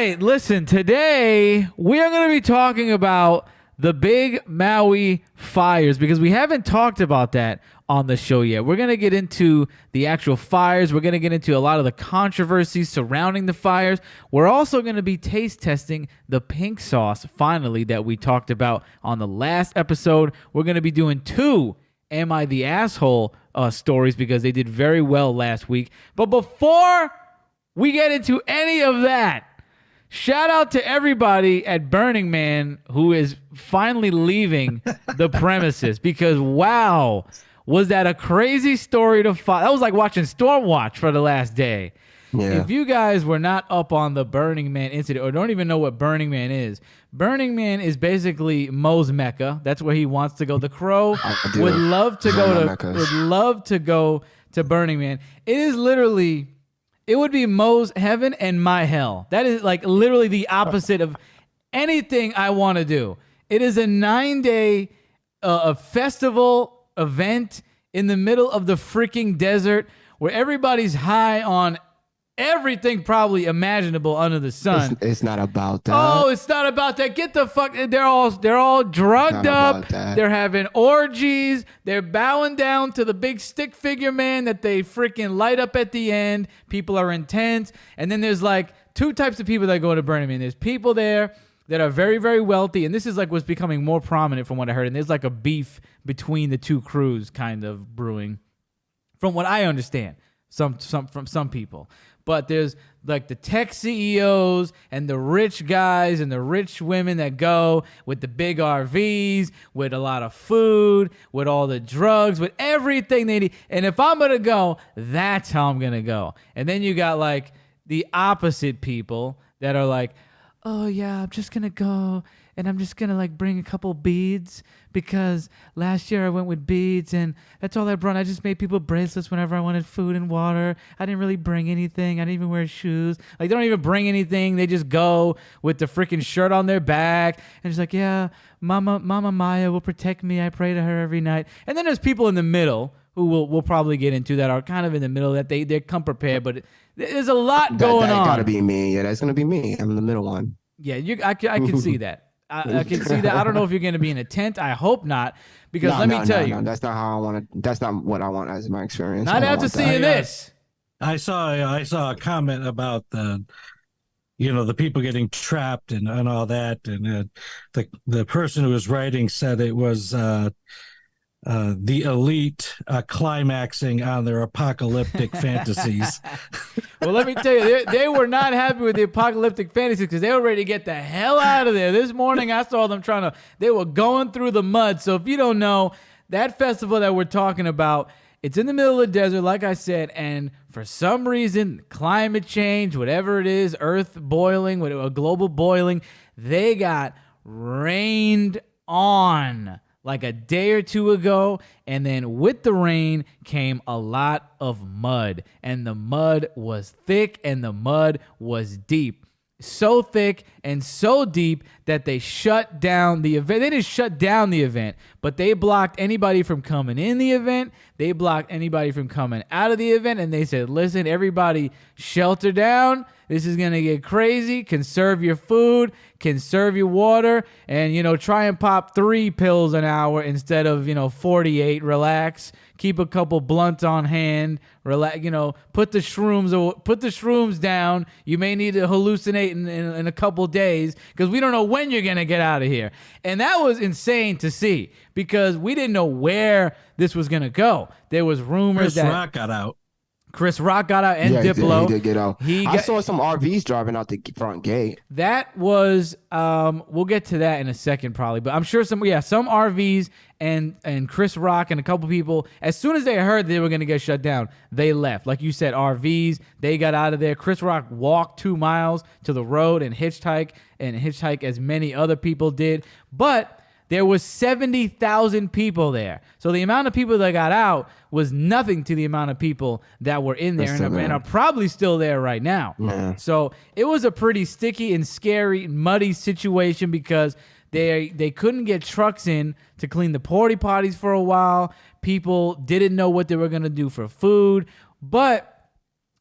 right, listen, today we are going to be talking about the big Maui fires because we haven't talked about that on the show yet. We're going to get into the actual fires. We're going to get into a lot of the controversies surrounding the fires. We're also going to be taste testing the pink sauce, finally, that we talked about on the last episode. We're going to be doing 2 Am I the Asshole stories because they did very well last week. But before we get into any of that, shout out to everybody at Burning Man who is finally leaving the premises because, wow, was that a crazy story to follow. That was like watching Stormwatch for the last day. Yeah. If you guys were not up on the Burning Man incident or don't even know what Burning Man is basically Mo's Mecca. That's where he wants to go. The Crow would love to go to Burning Man. It is literally... It would be Mo's heaven and my hell. That is like literally the opposite of anything I want to do. It is a 9-day festival event in the middle of the freaking desert where everybody's high on everything probably imaginable under the sun. It's not about that. Oh, it's not about that. Get the fuck. They're all drugged up. They're having orgies. They're bowing down to the big stick figure man that they freaking light up at the end. People are intense. And then there's like 2 types of people that go to Burning Man. There's people there that are very, very wealthy, and this is like what's becoming more prominent from what I heard. And there's like a beef between the 2 crews kind of brewing, from what I understand. From some people. But there's like the tech CEOs and the rich guys and the rich women that go with the big RVs, with a lot of food, with all the drugs, with everything they need. And if I'm going to go, that's how I'm going to go. And then you got like the opposite people that are like, oh yeah, I'm just going to go and I'm just going to like bring a couple beads because last year I went with beads and that's all I brought. I just made people bracelets whenever I wanted food and water. I didn't really bring anything. I didn't even wear shoes. Like they don't even bring anything. They just go with the freaking shirt on their back and it's like, yeah, Mama Maya will protect me. I pray to her every night. And then there's people in the middle who we'll probably get into that are kind of in the middle that they come prepared, but there's a lot going on. That gotta be me. Yeah, that's gonna be me. I'm the middle one. Yeah, I can see that. I can see that. I don't know if you're going to be in a tent. I hope not, because let me tell you, that's not how I want to. That's not what I want as my experience. Not after seeing this. I saw a comment about the people getting trapped and all that, and the person who was writing said it was the elite climaxing on their apocalyptic fantasies. Well, let me tell you, they were not happy with the apocalyptic fantasies because they were ready to get the hell out of there. This morning, I saw them they were going through the mud. So if you don't know, that festival that we're talking about, it's in the middle of the desert, like I said, and for some reason, climate change, whatever it is, earth boiling, a global boiling, they got rained on like a day or 2 ago, and then with the rain came a lot of mud, and the mud was thick and the mud was deep. So thick and so deep that they shut down the event. They didn't shut down the event, but they blocked anybody from coming in the event. They blocked anybody from coming out of the event, and they said, listen, everybody shelter down. This is going to get crazy. Conserve your food, conserve your water, and, try and pop 3 pills an hour instead of, 48. Relax. Keep a couple blunts on hand. Relax, put the shrooms down. You may need to hallucinate in a couple days because we don't know when you're going to get out of here. And that was insane to see because we didn't know where this was going to go. There was rumors that Chris Rock got out and Diplo. He did get out. I saw some RVs driving out the front gate. That was, we'll get to that in a second probably, but I'm sure some RVs and Chris Rock and a couple people, as soon as they heard they were going to get shut down, they left. Like you said, RVs, they got out of there. Chris Rock walked 2 miles to the road and hitchhike as many other people did. But there was 70,000 people there. So the amount of people that got out was nothing to the amount of people that were in there and are probably still there right now. Yeah. So it was a pretty sticky and scary, muddy situation because they couldn't get trucks in to clean the porta potties for a while. People didn't know what they were going to do for food. But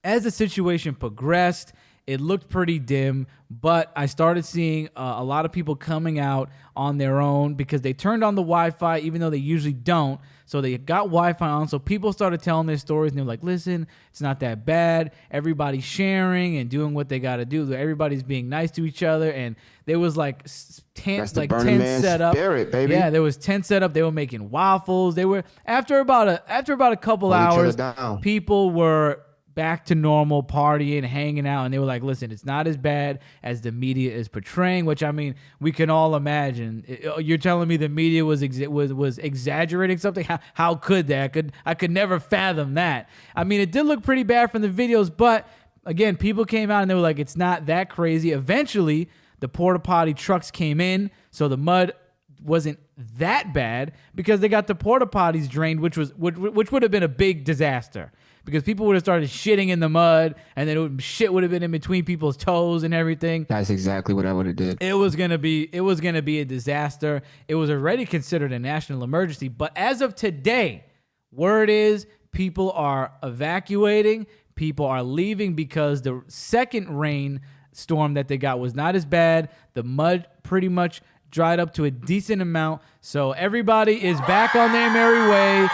as the situation progressed, It looked pretty dim, but I started seeing a lot of people coming out on their own because they turned on the Wi-Fi, even though they usually don't. So they got Wi-Fi on. So people started telling their stories, and they're like, listen, it's not that bad. Everybody's sharing and doing what they got to do. Everybody's being nice to each other. And there was like tent set up. Spirit, baby. Yeah, there was tent set up. They were making waffles. They were after about a couple hours, people were back to normal, partying, hanging out, and they were like, listen, it's not as bad as the media is portraying, which, I mean, we can all imagine. You're telling me the media was exaggerating something? How could they? I could never fathom that. I mean, it did look pretty bad from the videos, but again, people came out and they were like, it's not that crazy. Eventually, the porta potty trucks came in, so the mud wasn't that bad because they got the porta potties drained, which would have been a big disaster. Because people would have started shitting in the mud, and then shit would have been in between people's toes and everything. That's exactly what I would have did. It was gonna be a disaster. It was already considered a national emergency, but as of today, word is people are evacuating. People are leaving because the second rain storm that they got was not as bad. The mud pretty much dried up to a decent amount, so everybody is back on their merry way.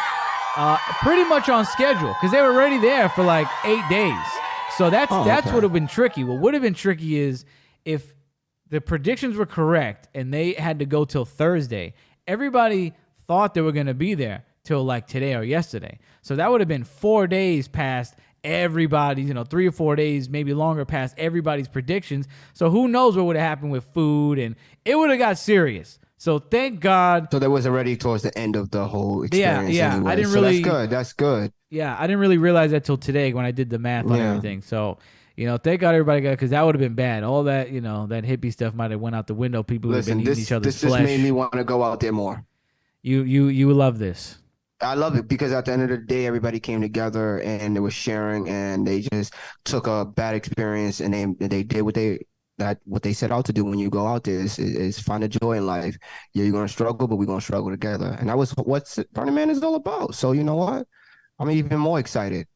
Pretty much on schedule because they were already there for like 8 days. So that's what would have been tricky. What would have been tricky is if the predictions were correct and they had to go till Thursday. Everybody thought they were going to be there till like today or yesterday. So that would have been 4 days past everybody's, 3 or 4 days, maybe longer past everybody's predictions. So who knows what would have happened with food, and it would have got serious. So thank God. So that was already towards the end of the whole experience. Yeah. Anyway. I didn't really. That's good. Yeah, I didn't really realize that till today when I did the math on everything. So, thank God everybody got, because that would have been bad. All that, that hippie stuff might have went out the window. People would have been eating each other's flesh. This just made me want to go out there more. You love this. I love it because at the end of the day, everybody came together and they were sharing, and they just took a bad experience and they did what they set out to do. When you go out there is find a joy in life. Yeah, you're gonna struggle, but we're gonna struggle together. And that was what Burning Man is all about. So you know what? I'm even more excited.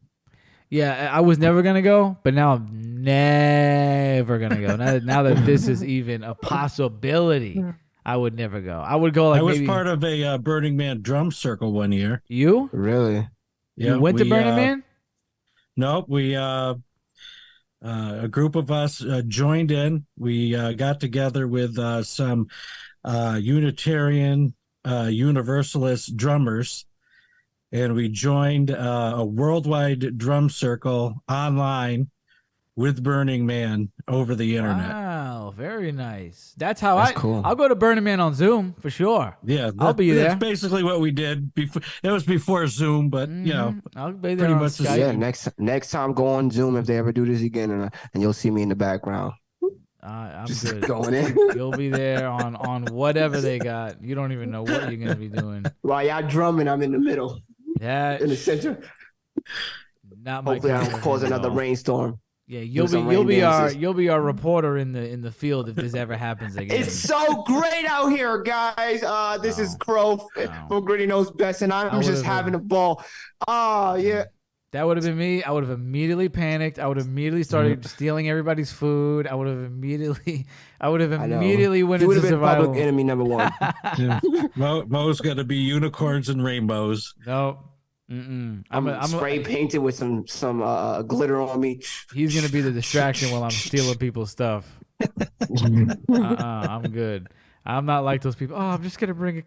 Yeah, I was never gonna go, but now I'm never gonna go. Now that this is even a possibility, I would never go. I would go like I was part of a Burning Man drum circle one year. You? Really? Yeah. You went to Burning Man? No, we a group of us joined in. We got together with some Unitarian Universalist drummers, and we joined a worldwide drum circle online with Burning Man over the internet. Wow, very nice. That's cool. I'll go to Burning Man on Zoom for sure. Yeah, I'll be there. That's basically what we did. Before it was before Zoom, but I'll be there on Skype. Yeah, next time go on Zoom if they ever do this again, and you'll see me in the background. I'm just good. Going in. You'll be there on whatever they got. You don't even know what you're gonna be doing. While y'all drumming, I'm in the middle. Yeah, in the center. Not my. Hopefully, I don't cause another rainstorm. Yeah, you'll be our reporter in the field if this ever happens again. It's so great out here, guys. This is Crow from Gritty Knows Best, and I'm just having a ball. Yeah. That would have been me. I would have immediately panicked. I would have immediately started stealing everybody's food. I would have immediately went into survival. Public enemy number one. Mo's got to be unicorns and rainbows. No. I'm spray painted with some glitter on me. He's gonna be the distraction while I'm stealing people's stuff. I'm good. I'm not like those people. Oh, I'm just gonna bring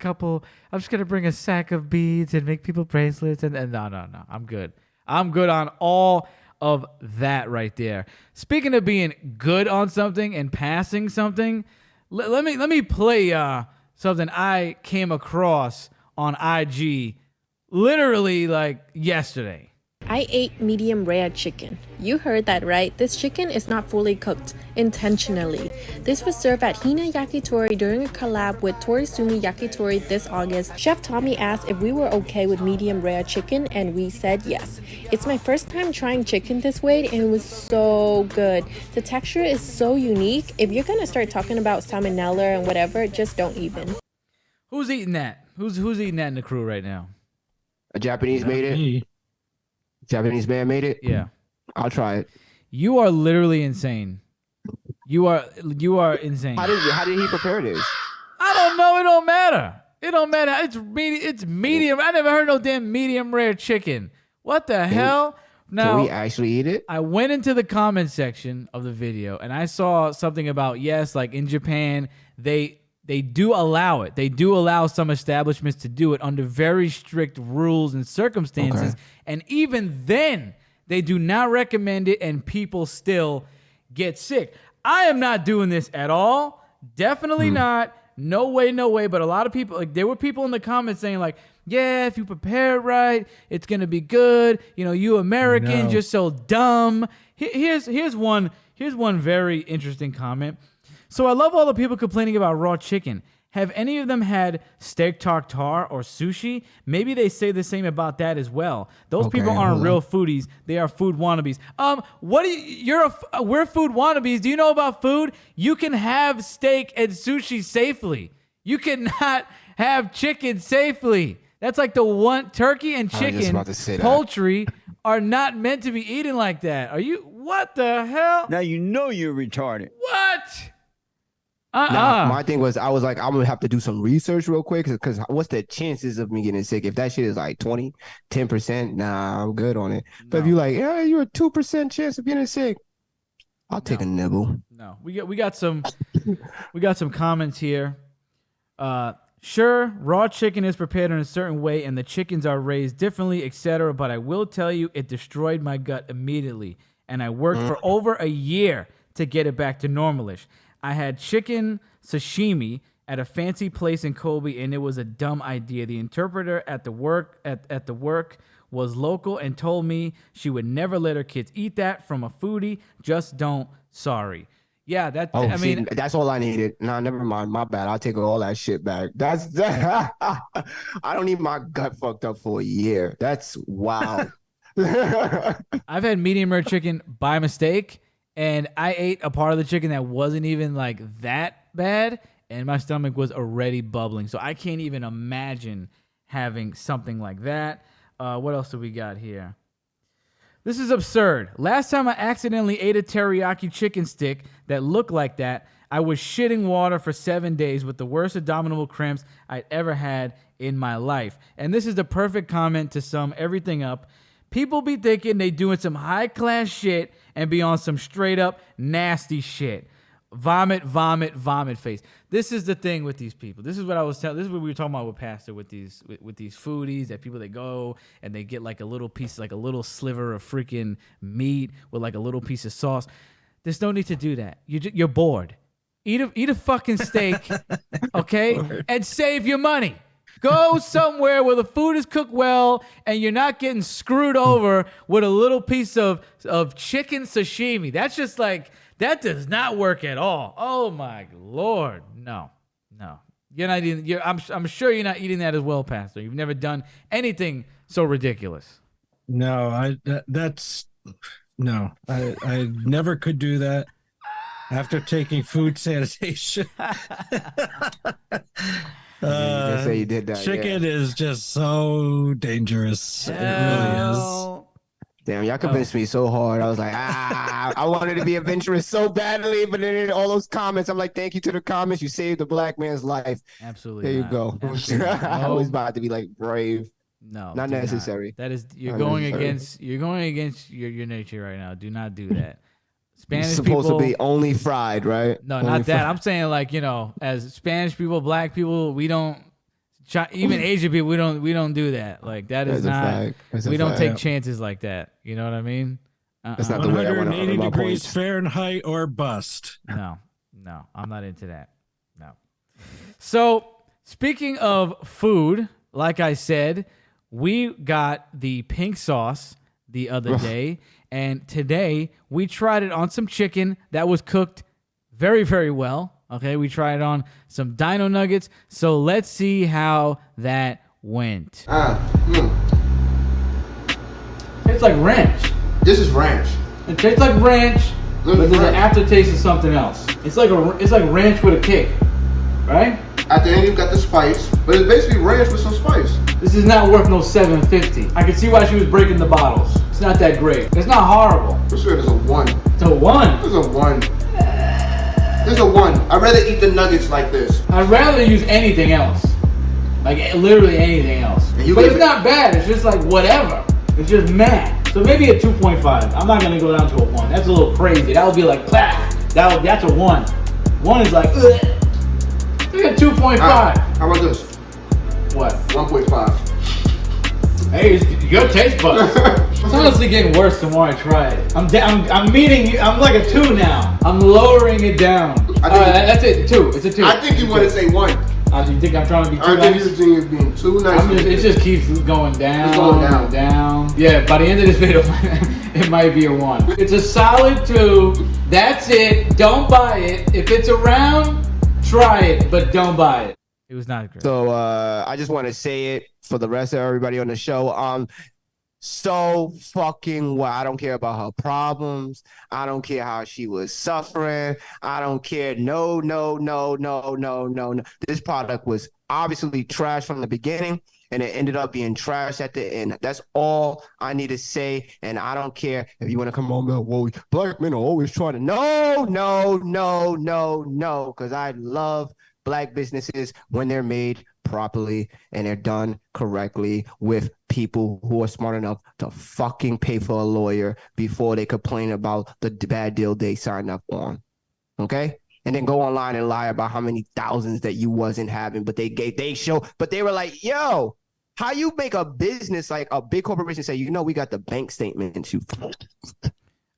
a sack of beads and make people bracelets. And no. I'm good. I'm good on all of that right there. Speaking of being good on something and passing something, let me play something I came across on IG. Literally like yesterday. I ate medium rare chicken. You heard that right. This chicken is not fully cooked, intentionally. This was served at Hina Yakitori during a collab with Torisumi Yakitori this August. Chef Tommy asked if we were okay with medium rare chicken, and we said yes. It's my first time trying chicken this way, and it was so good. The texture is so unique. If you're gonna start talking about salmonella and whatever, just don't even. Who's eating that? Who's eating that in the crew right now? A Japanese made it. Japanese man made it. Yeah, I'll try it. You are literally insane You are insane. How did he prepare this? I don't know. It don't matter. It don't matter. It's medium. I never heard no damn medium rare chicken. What the hell? Now, Can we actually eat it? I went into the comment section of the video and I saw something about, yes, like in Japan, they do allow it. They do allow some establishments to do it under very strict rules and circumstances. Okay. And even then, they do not recommend it and people still get sick. I am not doing this at all. Definitely not. No way, no way. But a lot of people, like, there were people in the comments saying, like, yeah, if you prepare it right, it's gonna be good. You know, you Americans, you're so dumb. Here's one very interesting comment. So I love all the people complaining about raw chicken. Have any of them had steak tartare or sushi? Maybe they say the same about that as well. Those people aren't real foodies. They are food wannabes. We're food wannabes. Do you know about food? You can have steak and sushi safely. You cannot have chicken safely. That's like the one. Turkey and chicken, poultry are not meant to be eaten like that. Are you? What the hell? Now you know you're retarded. What? Nah, my thing was, I was like, I'm gonna have to do some research real quick because what's the chances of me getting sick? If that shit is like 10%, nah, I'm good on it. But if you're like, yeah, you're a 2% chance of getting sick, I'll take a nibble. No, we got some comments here. Sure, raw chicken is prepared in a certain way and the chickens are raised differently, etc. But I will tell you, it destroyed my gut immediately. And I worked for over a year to get it back to normalish. I had chicken sashimi at a fancy place in Kobe, and it was a dumb idea. The interpreter at the work was local and told me she would never let her kids eat that from a foodie. Just don't. Sorry. Yeah, I mean, that's all I needed. Nah, never mind. My bad. I'll take all that shit back. I don't need my gut fucked up for a year. That's wild. I've had medium rare chicken by mistake, and I ate a part of the chicken that wasn't even like that bad, and my stomach was already bubbling. So I can't even imagine having something like that. What else do we got here? This is absurd. Last time I accidentally ate a teriyaki chicken stick that looked like that, I was shitting water for 7 days with the worst abdominal cramps I'd ever had in my life. And this is the perfect comment to sum everything up. People be thinking they doing some high-class shit and be on some straight-up nasty shit. Vomit, vomit, vomit face. This is the thing with these people. This is what I was telling. This is what we were talking about with Pastor with these foodies. That people that go and they get like a little piece, like a little sliver of freaking meat with like a little piece of sauce. There's no need to do that. You're bored. Eat a fucking steak, okay, and save your money. Go somewhere where the food is cooked well and you're not getting screwed over with a little piece of chicken sashimi. That's just like. That does not work at all. Oh my Lord, no. You're not eating. I'm sure you're not eating that as well, Pastor. You've never done anything so ridiculous. No, I never could do that. After taking food sanitation, You can say you did that. chicken is just so dangerous. It really is. Damn, y'all convinced me so hard. I was like, I wanted to be adventurous so badly, but then in all those comments, I'm like, thank you to the comments. You saved the black man's life. Absolutely. There you go. I was about to be like brave. No, not necessary. That is, you're going against your nature right now. Do not do that. Spanish it's supposed people, to be only fried, right? No, only not that. fried. I'm saying like, as Spanish people, black people, we don't. Even Asian people, we don't do that. Like that is not. We don't take chances like that. You know what I mean? That's not the way I want to 180 degrees Fahrenheit or bust. No, I'm not into that. No. So speaking of food, like I said, we got the pink sauce the other day, and today we tried it on some chicken that was cooked very, very well. Okay, we tried it on some dino nuggets, so let's see how that went. Tastes like ranch. This is ranch. It tastes like ranch, but there's an aftertaste of something else. It's like ranch with a kick, right? At the end, you've got the spice, but it's basically ranch with some spice. This is not worth no $7.50. I can see why she was breaking the bottles. It's not that great. It's not horrible. For sure, it's a 1. It's a 1. It's a 1. It's a 1. I'd rather eat the nuggets like this. I'd rather use anything else. Like literally anything else. And you But give it's it- not bad. It's just like whatever. It's just mad. So maybe a 2.5. I'm not gonna go down to a 1. That's a little crazy. That would be like, bah. That's a 1. 1 is like, ugh. Maybe a 2.5. How about this? What? 1.5. Hey, it's your taste buds. It's honestly getting worse the more I try it. I'm meeting you. I'm like a 2 now. I'm lowering it down. That's it. 2. It's a 2. I think you want to say 1. You think I'm trying to be too I think nice? you're being too nice. It just keeps going down. It's going down. And down. Yeah, by the end of this video, it might be a 1. It's a solid 2. That's it. Don't buy it. If it's around, try it, but don't buy it. It was not great. So I just want to say it for the rest of everybody on the show. So fucking what? I don't care about her problems. I don't care how she was suffering. I don't care. No. This product was obviously trash from the beginning, and it ended up being trash at the end. That's all I need to say. And I don't care if you want to come on about, well, black men are always trying to. No. Because I love black businesses when they're made properly and they're done correctly with people who are smart enough to fucking pay for a lawyer before they complain about the bad deal they signed up on. Okay? And then go online and lie about how many thousands that you wasn't having, but they were like, yo, how you make a business like a big corporation say, we got the bank statement.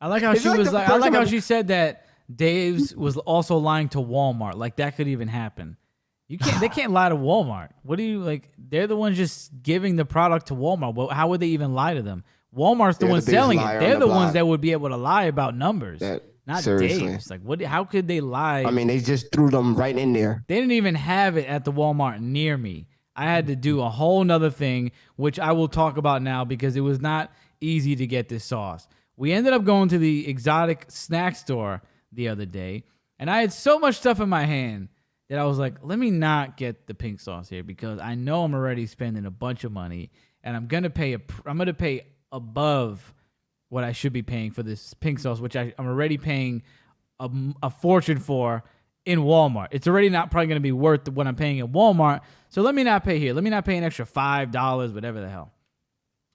I like how she said that Dave's was also lying to Walmart. Like that could even happen. They can't lie to Walmart. What do you like? They're the ones just giving the product to Walmart. Well, how would they even lie to them? Walmart's the one selling it. They're the ones that would be able to lie about numbers. Not seriously. Dave's. Like what? How could they lie? I mean, they just threw them right in there. They didn't even have it at the Walmart near me. I had to do a whole nother thing, which I will talk about now because it was not easy to get this sauce. We ended up going to the exotic snack store the other day, and I had so much stuff in my hand that I was like, let me not get the pink sauce here because I know I'm already spending a bunch of money, and I'm gonna pay above what I should be paying for this pink sauce, which I'm already paying a fortune for in Walmart. It's already not probably gonna be worth what I'm paying at Walmart, so let me not pay here. Let me not pay an extra $5, whatever the hell.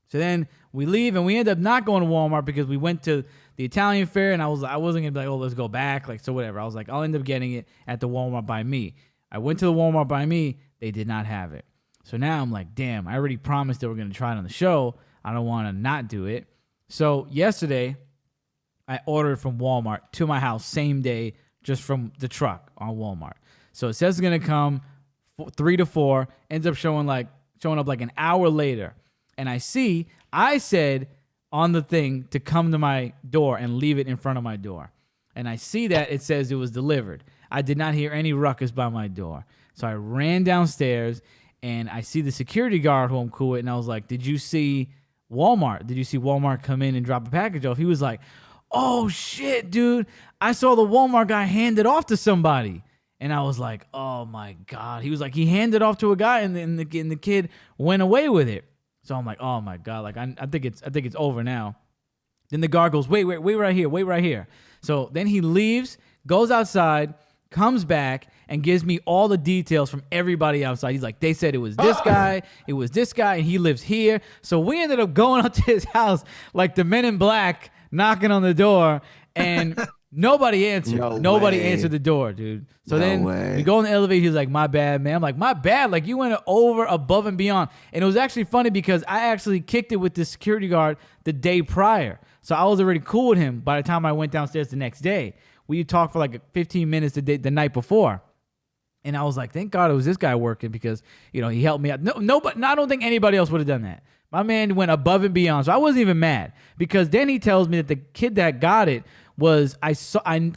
So then we leave, and we end up not going to Walmart because we went to the Italian fair, and I wasn't gonna be like, oh, let's go back, like so whatever. I was like, I'll end up getting it at the Walmart by me. I went to the Walmart by me, they did not have it. So now I'm like, damn, I already promised that we're gonna try it on the show. I don't want to not do it. So yesterday, I ordered from Walmart to my house same day, just from the truck on Walmart. So it says it's gonna come 3 to 4, ends up showing up like an hour later, and I said on the thing to come to my door and leave it in front of my door. And I see that it says it was delivered. I did not hear any ruckus by my door. So I ran downstairs and I see the security guard who I'm cool with. And I was like, did you see Walmart? Did you see Walmart come in and drop a package off? He was like, oh shit, dude. I saw the Walmart guy hand it off to somebody. And I was like, oh my God. He was like, he handed off to a guy and the kid went away with it. So I'm like, oh my God, like I think it's over now. Then the guard goes, wait right here. So then he leaves, goes outside, comes back, and gives me all the details from everybody outside. He's like, they said it was this guy, and he lives here. So we ended up going up to his house like the Men in Black, knocking on the door, and nobody answered. Nobody answered the door, dude. So then we go in the elevator. He's like, my bad, man. I'm like, my bad. Like, you went over, above, and beyond. And it was actually funny because I actually kicked it with the security guard the day prior. So I was already cool with him by the time I went downstairs the next day. We talked for like 15 minutes the night before. And I was like, thank God it was this guy working because, he helped me out. No, but I don't think anybody else would have done that. My man went above and beyond. So I wasn't even mad because then he tells me that the kid that got it I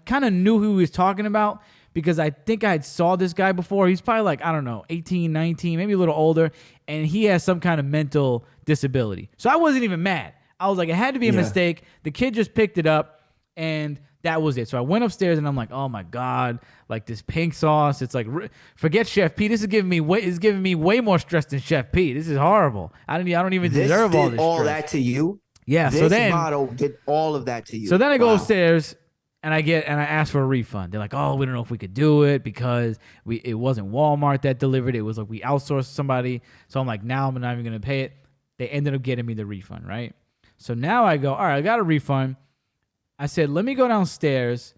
kind of knew who he was talking about because I think I saw this guy before. He's probably like, I don't know, 18, 19, maybe a little older, and he has some kind of mental disability. So I wasn't even mad. I was like, it had to be a mistake. The kid just picked it up, and that was it. So I went upstairs, and I'm like, oh my God, like this pink sauce. It's like, forget Chef P. This is giving me way more stress than Chef P. This is horrible. I don't even deserve all this stress. All that to you? Yeah, this so then model did all of that to you. So then I go upstairs, and I asked for a refund. They're like, oh, we don't know if we could do it because it wasn't Walmart that delivered it. It was like we outsourced somebody. So I'm like, now I'm not even going to pay it. They ended up getting me the refund, right? So now I go, all right, I got a refund. I said, let me go downstairs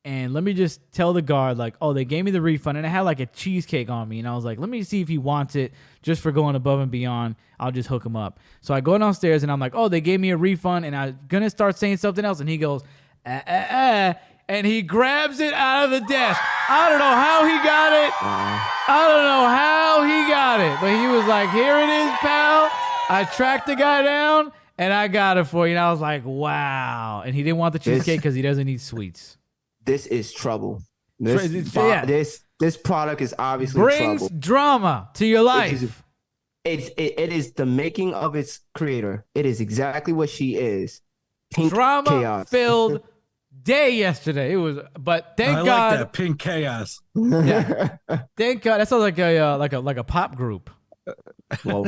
and let me just tell the guard, like, oh, they gave me the refund. And I had like a cheesecake on me. And I was like, let me see if he wants it just for going above and beyond. I'll just hook him up. So I go downstairs and I'm like, oh, they gave me a refund. And I'm going to start saying something else. And he goes, and he grabs it out of the desk. I don't know how he got it. I don't know how he got it. But he was like, here it is, pal. I tracked the guy down. And I got it for you. And I was like, wow. And he didn't want the cheesecake because he doesn't eat sweets. This is trouble. This Product is obviously brings trouble. Drama to your life. It is the making of its creator. It is exactly what she is. Pink Drama chaos. filled day yesterday. It was, but thank God. I like that pink chaos. Yeah. Thank God. That sounds like a pop group. Well,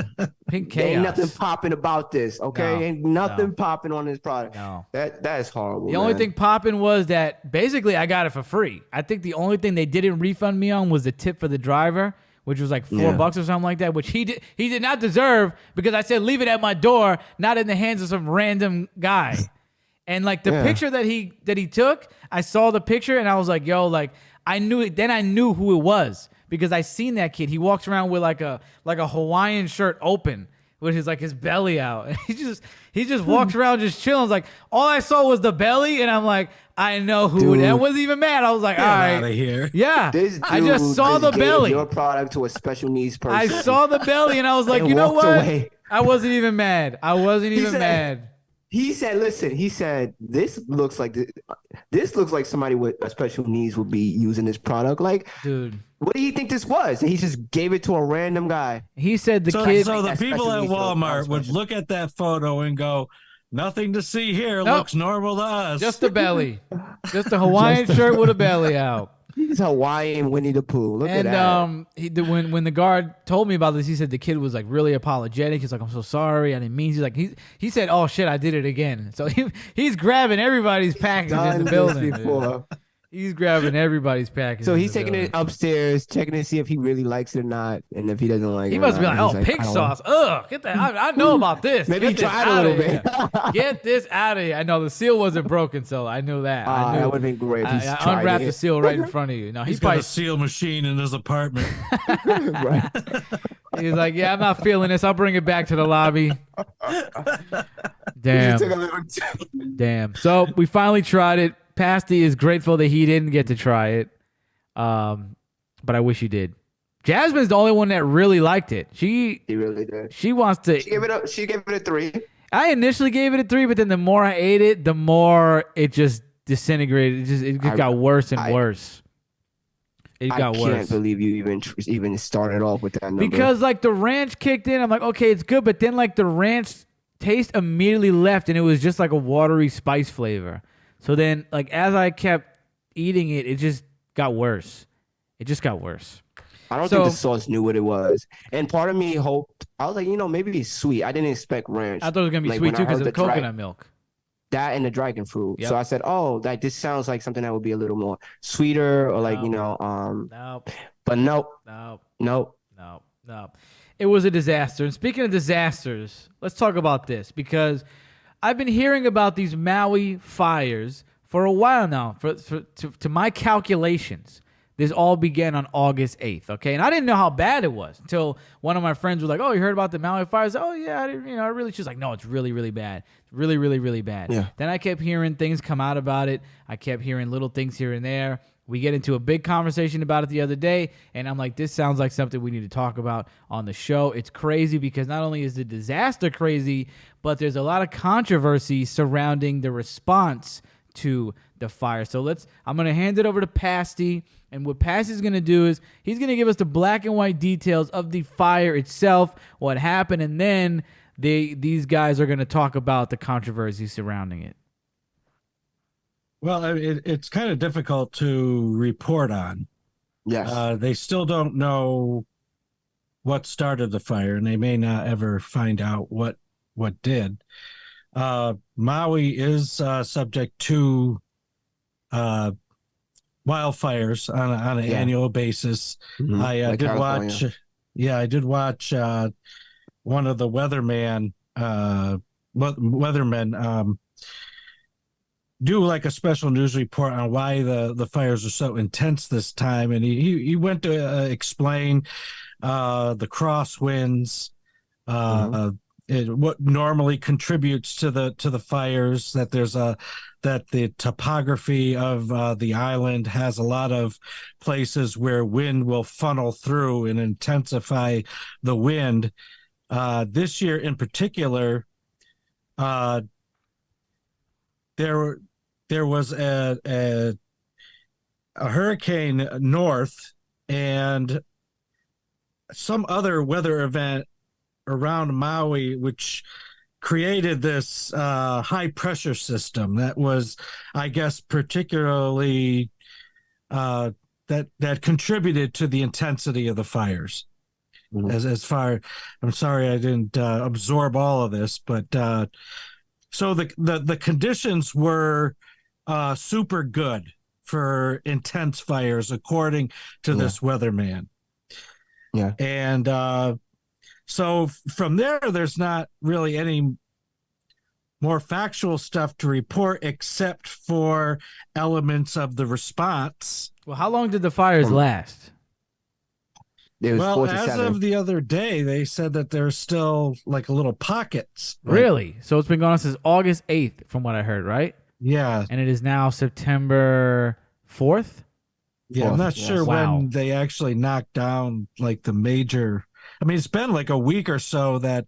Pink chaos. ain't nothing popping about this, okay? No, ain't nothing popping on this product. No. That is horrible. The only thing popping was that basically I got it for free. I think the only thing they didn't refund me on was the tip for the driver, which was like $4 or something like that, which he did not deserve because I said leave it at my door, not in the hands of some random guy. And like the picture that he took, I saw the picture and I was like, yo, like I knew it. Then I knew who it was because I seen that kid. He walks around with like a Hawaiian shirt open with his belly out. And he just walks around just chilling. Like all I saw was the belly, and I'm like, I know who it. I wasn't even mad. I was like, all right, out of here. Yeah, I just saw the belly. Your product to a special needs person. I saw the belly, and I was like, you know what? Away. I wasn't even mad. Mad. He said, "Listen." He said, "This looks like somebody with special needs would be using this product. Like, dude, what do you think this was?" And he just gave it to a random guy. He said the kid. So the people at Walmart would look at that photo and go, "Nothing to see here. Nope. Looks normal to us." Just a belly, just a Hawaiian shirt with a belly out. He's Hawaiian Winnie the Pooh. Look at that. And when the guard told me about this, he said the kid was like really apologetic. He's like, I'm so sorry, I didn't mean. He's like, he said, oh shit, I did it again. So he's grabbing everybody's packages in the building. He's grabbing everybody's package. So he's taking it upstairs, checking to see if he really likes it or not, and if he doesn't like it, he must be like, "Oh, pig sauce! Ugh, get that! I know about this. Maybe he tried a little bit. Get this out of here!" I know the seal wasn't broken, so I knew that. I knew that would have been great. I unwrapped the seal right in front of you. No, he's got a seal machine in his apartment. Right. He's like, "Yeah, I'm not feeling this. I'll bring it back to the lobby." Damn. So we finally tried it. Pasty is grateful that he didn't get to try it, but I wish he did. Jasmine's the only one that really liked it. She really did. She wants to. She gave it a 3. I initially gave it a 3, but then the more I ate it, the more it just disintegrated. It just got worse and worse. It got worse. I can't believe you even started off with that number. Because like the ranch kicked in, I'm like, okay, it's good, but then like the ranch taste immediately left, and it was just like a watery spice flavor. So then, like, as I kept eating it, it just got worse. It just got worse. I don't think the sauce knew what it was. And part of me hoped, I was like, maybe it's sweet. I didn't expect ranch. I thought it was going to be sweet, too, because of the coconut milk. That and the dragon fruit. Yep. So I said, like, this sounds like something that would be a little more sweeter or like, Nope. But nope. Nope. It was a disaster. And speaking of disasters, let's talk about this, because I've been hearing about these Maui fires for a while now. To my calculations, this all began on August 8th, okay? And I didn't know how bad it was until one of my friends was like, "Oh, you heard about the Maui fires?" "Oh, yeah, I didn't, I really..." She was like, "No, it's really, really bad. It's really, really, really bad." Yeah. Then I kept hearing things come out about it. I kept hearing little things here and there. We get into a big conversation about it the other day, and I'm like, this sounds like something we need to talk about on the show. It's crazy because not only is the disaster crazy, but there's a lot of controversy surrounding the response to the fire. So I'm going to hand it over to Pasty, and what Pasty's going to do is he's going to give us the black and white details of the fire itself, what happened, and then these guys are going to talk about the controversy surrounding it. Well, it's kind of difficult to report on. Yes. They still don't know what started the fire, and they may not ever find out what did. Maui is subject to wildfires on an Yeah. annual basis. Mhm. I Like did California. watch. Yeah, I did watch one of the weathermen do like a special news report on why the fires are so intense this time, and he went to explain the crosswinds, Mhm. what normally contributes to the fires. That the topography of the island has a lot of places where wind will funnel through and intensify the wind. This year in particular, uh, there there was a hurricane north and some other weather event around Maui, which created this high pressure system that was, I guess, particularly that contributed to the intensity of the fires. Mhm. As far, I'm sorry I didn't absorb all of this, but so the conditions were super good for intense fires, according to Yeah. this weatherman. Yeah. And so from there's not really any more factual stuff to report except for elements of the response. Well, how long did the fires From last? It was Well, as 47. of the other day, they said that there's still like little pockets. Really? So it's been going on since August 8th, from what I heard, right? Yeah. And it is now September 4th? Yeah, I'm not Yes. sure Wow. when they actually knocked down like the major. I mean, it's been like a week or so that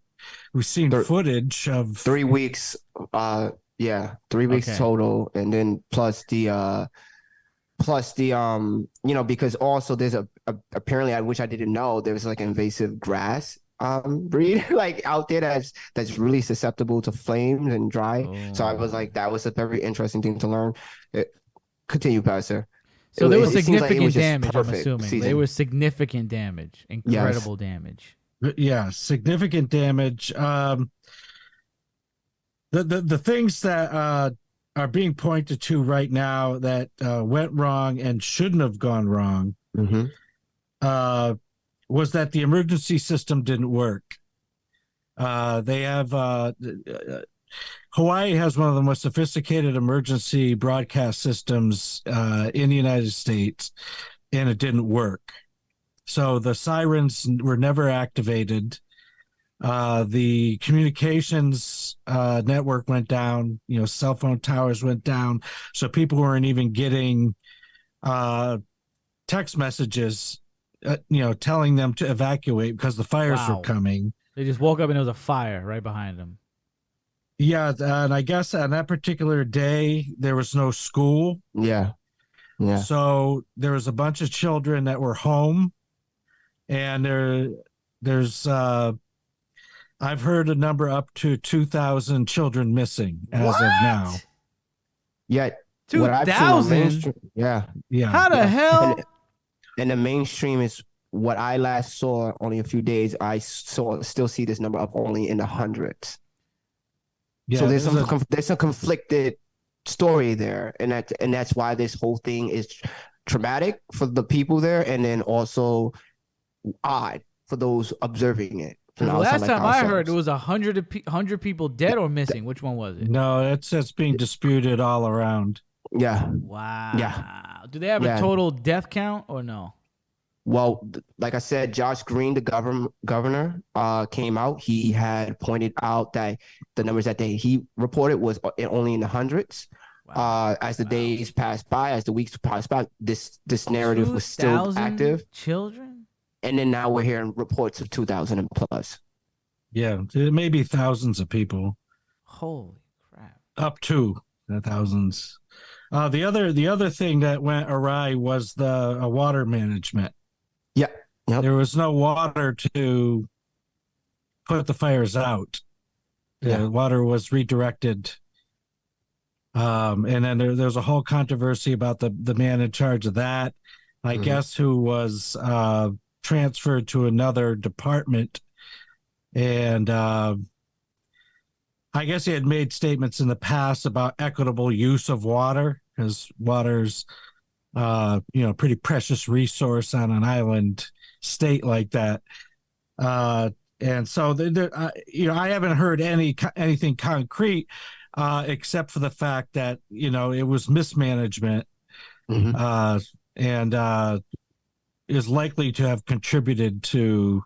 we've seen Thir- footage of. 3 weeks. Yeah, 3 weeks Okay. total, and then plus the because also there's a apparently, which I didn't know, there's like invasive grass breed like out there that's really susceptible to flames and dry. So I was Oh. like, that was a very interesting thing to learn. Continue, Pastor. So there was It seems like it was significant just damage, I'm perfect assuming. There season. was significant damage, Yes. incredible damage. Yeah, significant damage. The things that are being pointed to right now that went wrong and shouldn't have gone wrong Mm-hmm. Was that the emergency system didn't work. They have Hawaii has one of the most sophisticated emergency broadcast systems in the United States, and it didn't work. So the sirens were never activated. The communications network went down. Cell phone towers went down, so people weren't even getting text messages, telling them to evacuate because the fires were Wow. coming. They just woke up and there was a fire right behind them. Yeah, and I guess on that particular day there was no school. Yeah. Yeah. So there was a bunch of children that were home, and there's I've heard a number up to 2,000 children missing as of now. Yet what I've seen on 2,000? mainstream, yeah, Yeah. How the hell? and the mainstream is what I last saw only a few days. I still see this number up only in the hundreds. Yeah, So there's some conflicted story there, and that's why this whole thing is traumatic for the people there, and then also odd for those observing it. The last time I heard, it was 100 people dead or missing. Which one was it? No, that's being disputed all around. Yeah. Wow. Yeah. Do they have a total death count or no? Well, like I said, Josh Green, the governor, came out. He had pointed out that the numbers that he reported was only in the hundreds. Wow. As the days passed by, as the weeks passed by, this narrative was still active. Children? And then now we're hearing reports of 2,000 and plus. Yeah, it may be thousands of people. Holy crap! Up to the thousands. The other thing that went awry was the water management. Yeah. Yep. There was no water to put the fires out. The water was redirected. And then there's a whole controversy about the man in charge of that. I guess who was transferred to another department. And I guess he had made statements in the past about equitable use of water. because water's pretty precious resource on an island state like that. And so I haven't heard anything concrete, except for the fact that it was mismanagement, Mm-hmm. and is likely to have contributed to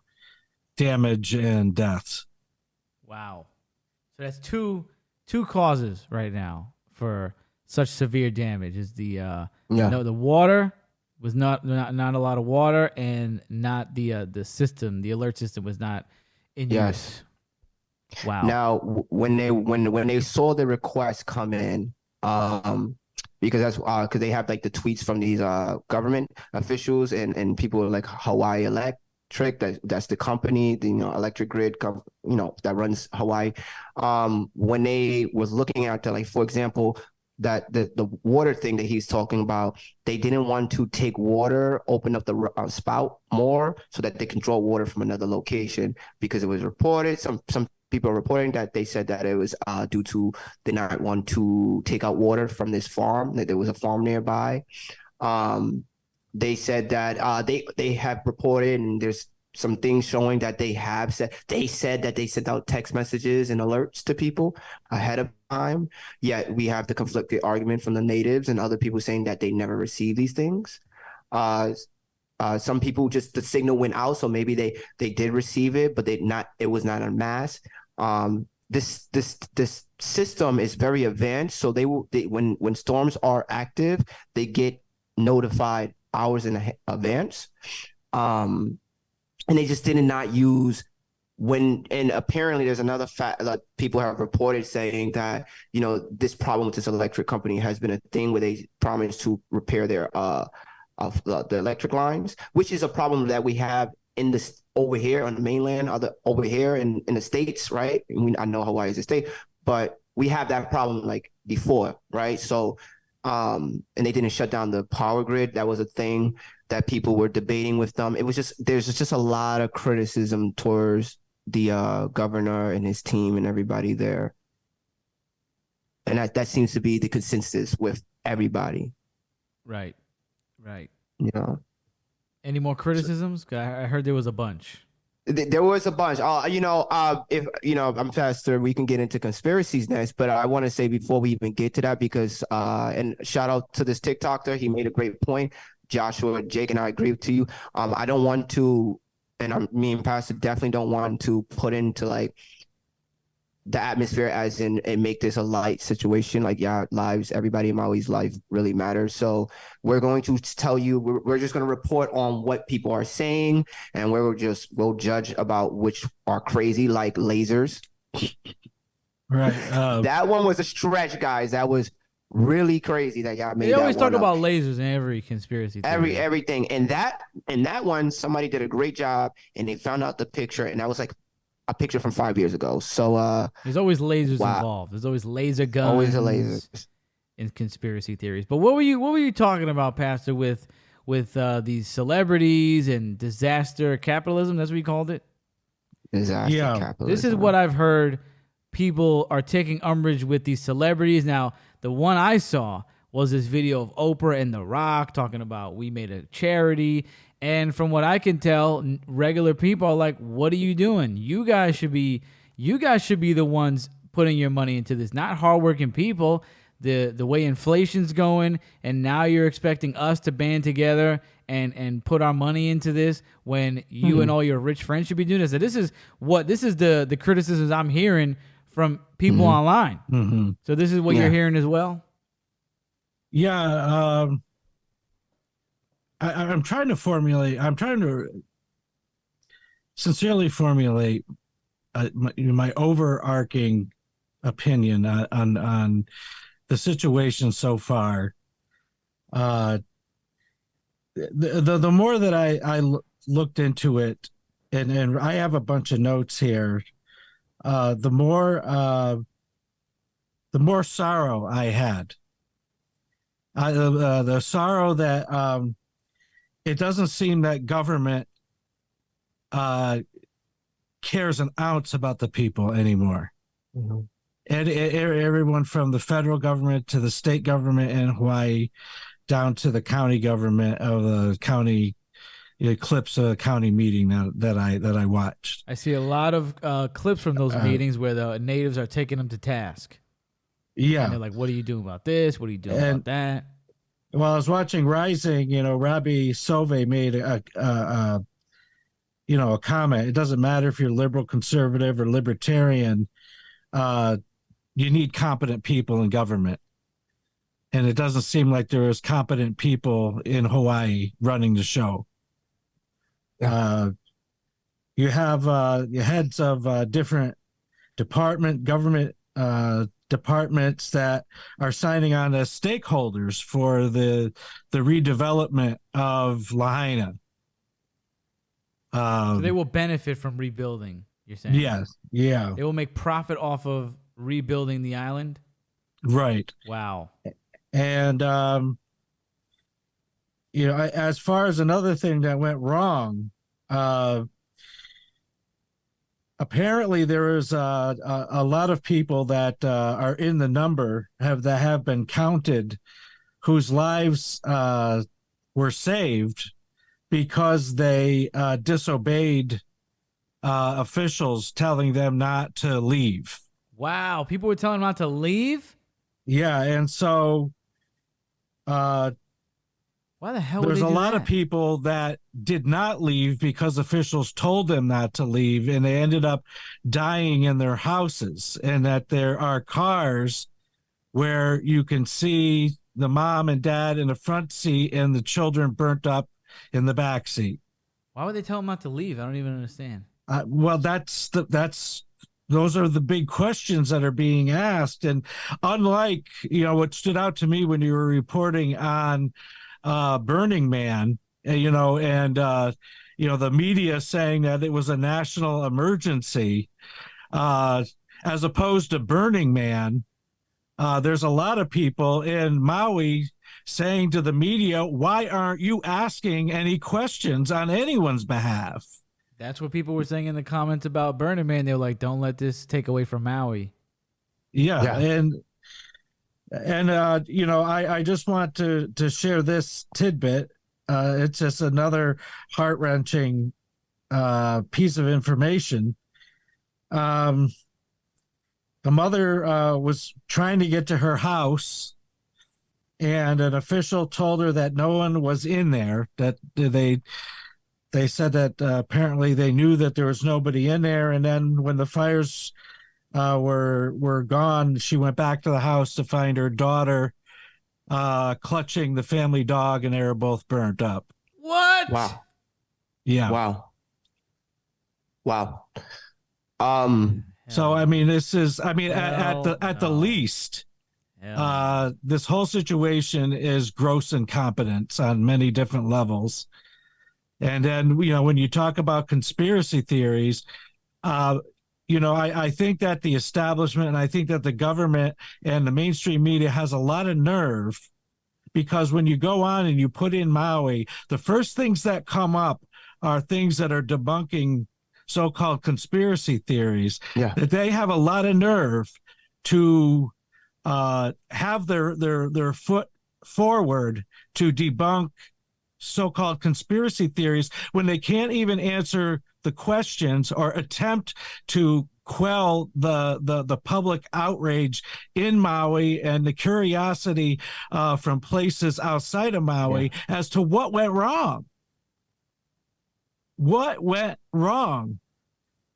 damage and deaths. Wow. So that's two causes right now for such severe damage. Is the the water was not a lot of water, and not the system, the alert system was not in Yes. use. Wow. Now, when they saw the request come in, because they have like the tweets from these government officials and people like Hawaii Electric, that's the company, the electric grid, that runs Hawaii. When they was looking at the, like, for example, that the water thing that he's talking about, they didn't want to take water, open up the spout more so that they can draw water from another location, because it was reported, some people are reporting that they said that it was due to they not want to take out water from this farm, that there was a farm nearby. They said that they have reported, and there's some things showing that they said that they sent out text messages and alerts to people ahead of time. Yet we have the conflicted argument from the natives and other people saying that they never received these things. Some people, just the signal went out, so maybe they did receive it, but it was not en masse. This system is very advanced, so when storms are active, they get notified hours in advance. And they just did not use and apparently there's another fact that people have reported saying that, this problem with this electric company has been a thing where they promise to repair their of the electric lines, which is a problem that we have in this over here on the mainland, over here in the States, right? I know Hawaii is a state, but we have that problem like before, right? So, and they didn't shut down the power grid. That was a thing that people were debating with them. There's just a lot of criticism towards the governor and his team and everybody there. And that seems to be the consensus with everybody. Right. Any more criticisms? I heard there was a bunch. There was a bunch. If I'm faster, we can get into conspiracies next. But I want to say before we even get to that, because and shout out to this TikToker, he made a great point. Joshua, Jake, and I agree with you. I don't want to, and me and Pastor definitely don't want to put into like the atmosphere as in and make this a light situation. Like, everybody in Maui's life really matters. So we're going to tell you, we're just going to report on what people are saying, and we'll judge about which are crazy, like lasers. Right. That one was a stretch, guys. That was really crazy that y'all made. They always talk up. about lasers in every conspiracy theory. Everything. And that one, somebody did a great job, and they found out the picture, and that was like a picture from 5 years ago. So there's always lasers involved. There's always laser guns. Always a laser in conspiracy theories. But what were you talking about, Pastor, with these celebrities and disaster capitalism? That's what you called it? Disaster capitalism. This is what I've heard. People are taking umbrage with these celebrities. Now, the one I saw was this video of Oprah and The Rock talking about, we made a charity. And from what I can tell, regular people are like, what are you doing? You guys should be the ones putting your money into this, not hardworking people. The way inflation's going, and now you're expecting us to band together and put our money into this when you and all your rich friends should be doing this. So this is the criticisms I'm hearing from people online. Mm-hmm. So this is what you're hearing as well? Yeah. I'm trying to sincerely formulate my overarching opinion on the situation so far. The more that I looked into it, and I have a bunch of notes here, the more sorrow I had. The sorrow that it doesn't seem that government cares an ounce about the people anymore. Mm-hmm. and everyone from the federal government to the state government in Hawaii down to the county government of the county, clips of a county meeting that I watched. I see a lot of clips from those meetings where the natives are taking them to task. Yeah. And they're like, what are you doing about this? What are you doing about that? Well, I was watching Rising, Robbie Sove made a comment. It doesn't matter if you're liberal, conservative, or libertarian. You need competent people in government. And it doesn't seem like there is competent people in Hawaii running the show. Yeah. You have your heads of different government departments that are signing on as stakeholders for the redevelopment of Lahaina. So they will benefit from rebuilding, you're saying? Yes. Yeah. They will make profit off of rebuilding the island? Right. Wow. And, as far as another thing that went wrong, apparently there is a lot of people that are in the number that have been counted whose lives were saved because they disobeyed officials telling them not to leave. Wow. People were telling them not to leave? Yeah. And so why the hell would there's they a do lot that? of people that did not leave because officials told them not to leave, and they ended up dying in their houses. And that there are cars where you can see the mom and dad in the front seat and the children burnt up in the back seat. Why would they tell them not to leave? I don't even understand. Well, those are the big questions that are being asked. And unlike, what stood out to me when you were reporting on Burning Man, and the media saying that it was a national emergency, as opposed to Burning Man, there's a lot of people in Maui saying to the media, why aren't you asking any questions on anyone's behalf? That's what people were saying in the comments about Burning Man. They were like, don't let this take away from Maui. Yeah. And I just want to share this tidbit. It's just another heart-wrenching piece of information. The mother was trying to get to her house, and an official told her that no one was in there, that they said that apparently they knew that there was nobody in there. And then when the fires were gone, she went back to the house to find her daughter clutching the family dog, and they were both burnt up. What? Wow. Yeah. Wow. So this is at the least, this whole situation is gross incompetence on many different levels. And then when you talk about conspiracy theories, I think that the establishment, and I think that the government and the mainstream media has a lot of nerve, because when you go on and you put in Maui, the first things that come up are things that are debunking so-called conspiracy theories. Yeah. That they have a lot of nerve to have their foot forward to debunk so-called conspiracy theories when they can't even answer the questions or attempt to quell the public outrage in Maui and the curiosity from places outside of Maui as to what went wrong. What went wrong?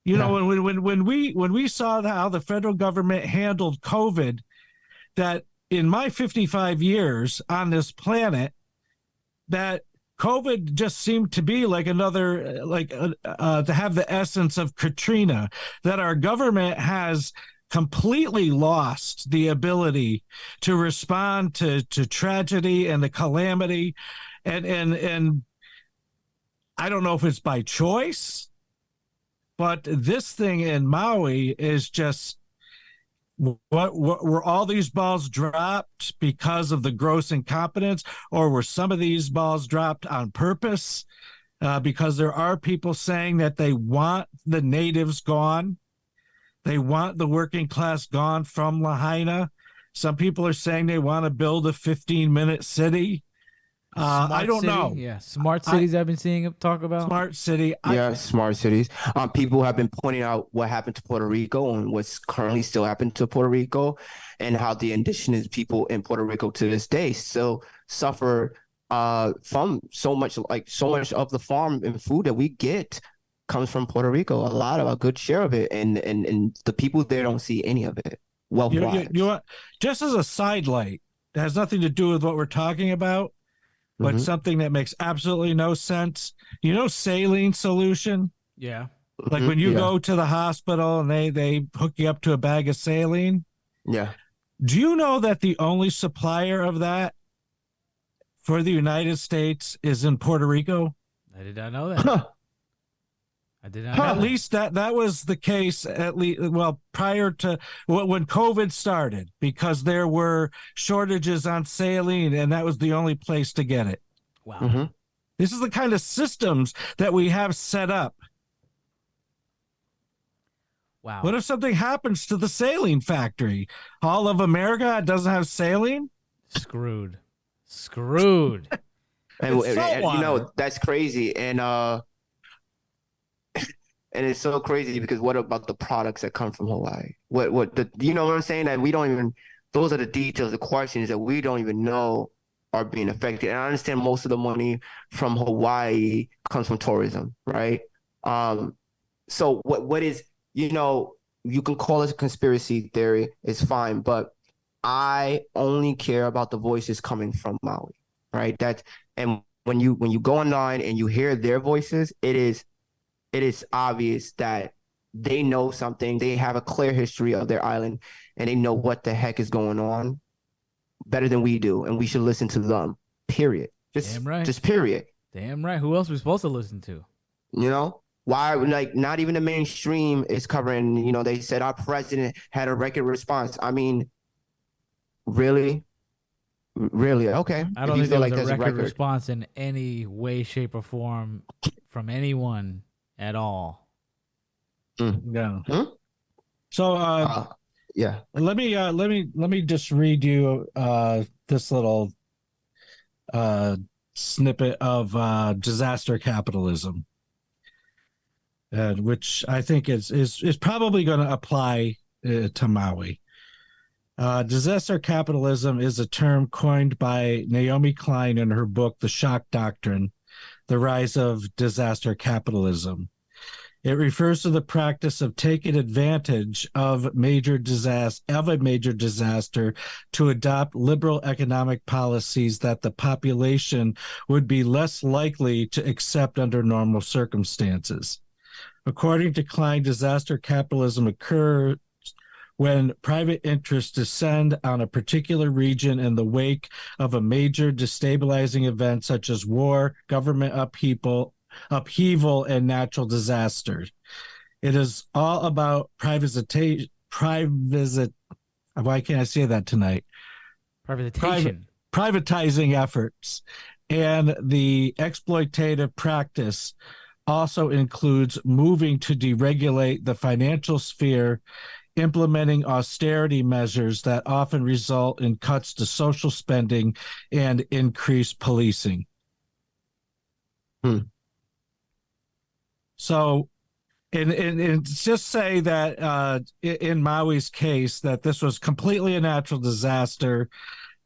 When we saw how the federal government handled COVID, that in my 55 years on this planet, that COVID just seemed to be like another, to have the essence of Katrina, that our government has completely lost the ability to respond to tragedy and the calamity. And I don't know if it's by choice, but this thing in Maui is just, what were all these balls dropped because of the gross incompetence, or were some of these balls dropped on purpose? Because there are people saying that they want the natives gone. They want the working class gone from Lahaina. Some people are saying they want to build a 15-minute city. I don't know. Yeah, smart cities I've been seeing him talk about. Smart city. Yeah, smart cities. People have been pointing out what happened to Puerto Rico and what's currently still happening to Puerto Rico, and how the indigenous people in Puerto Rico to this day still suffer from so much of the farm and food that we get comes from Puerto Rico. A lot of a good share of it, and the people there don't see any of it. Just as a sidelight, it has nothing to do with what we're talking about, but something that makes absolutely no sense. Saline solution? Yeah. Like when you go to the hospital and they hook you up to a bag of saline? Yeah. Do you know that the only supplier of that for the United States is in Puerto Rico? I did not know that. I did not know At that. least that was the case, prior to when COVID started, because there were shortages on saline, and that was the only place to get it. Wow. This is the kind of systems that we have set up. Wow. What if something happens to the saline factory? All of America doesn't have saline? Screwed. And that's crazy. And it's so crazy because what about the products that come from Hawaii? You know what I'm saying? That we don't even, those are the details, the questions that we don't even know are being affected. And I understand most of the money from Hawaii comes from tourism, right? So what is, you can call it a conspiracy theory, it's fine, but I only care about the voices coming from Maui, right? And when you go online and you hear their voices, it is obvious that they know something. They have a clear history of their island, and they know what the heck is going on better than we do, and we should listen to them. Period. Damn right. Just period. Damn right. Who else are we supposed to listen to? Why? Not even the mainstream is covering. They said our president had a record response. I mean, really? Okay. I don't think there was a record response in any way, shape, or form from anyone at all. Yeah. So yeah. Let me just read you this little snippet of disaster capitalism, which I think is probably going to apply to Maui. Disaster capitalism is a term coined by Naomi Klein in her book, The Shock Doctrine, The Rise of Disaster Capitalism. It refers to the practice of taking advantage of a major disaster to adopt liberal economic policies that the population would be less likely to accept under normal circumstances. According to Klein, disaster capitalism occurs when private interests descend on a particular region in the wake of a major destabilizing event such as war, government upheaval, and natural disasters. It is all about privatizing. Why can't I say that tonight? Privatizing efforts. And the exploitative practice also includes moving to deregulate the financial sphere, implementing austerity measures that often result in cuts to social spending and increased policing. So, and just say that in Maui's case, that this was completely a natural disaster.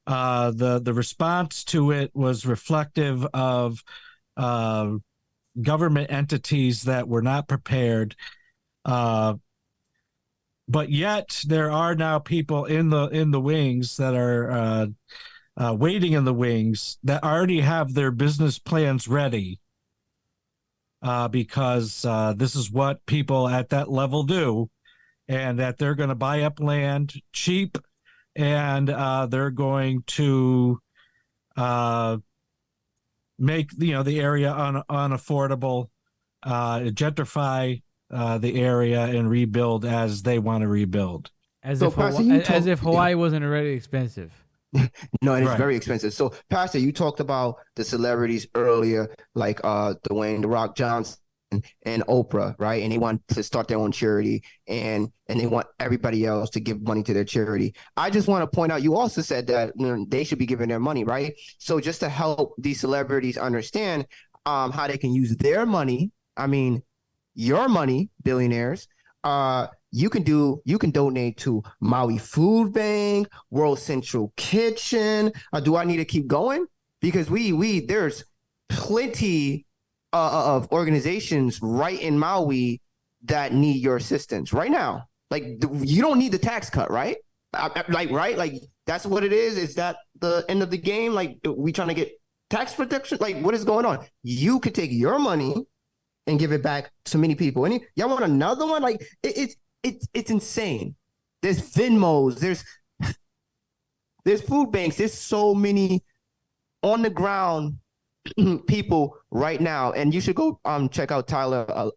The response to it was reflective of government entities that were not prepared. But yet there are now people in the wings that are waiting in the wings that already have their business plans ready, because this is what people at that level do, and that they're going to buy up land cheap, and they're going to make the area unaffordable, gentrify the area, and rebuild as they want to rebuild. As if Hawaii wasn't already expensive. No, and it's very expensive. So, Pastor, you talked about the celebrities earlier, like Dwayne "The Rock" Johnson. and Oprah, right? And they want to start their own charity, and they want everybody else to give money to their charity. I just want to point out, you also said that they should be giving their money, right? So just to help these celebrities understand how they can use their money, I mean, your money, billionaires, you can donate to Maui Food Bank, World Central Kitchen. Do I need to keep going? Because there's plenty of organizations right in Maui that need your assistance right now. Like, you don't need the tax cut, right? Like that's what it is. Is that the end of the game? Like, we trying to get tax protection? Like, what is going on? You could take your money and give it back to many people. And y'all want another one? Like, it's insane. There's Venmos. There's food banks. There's so many on the ground people right now, and you should go check out Tyler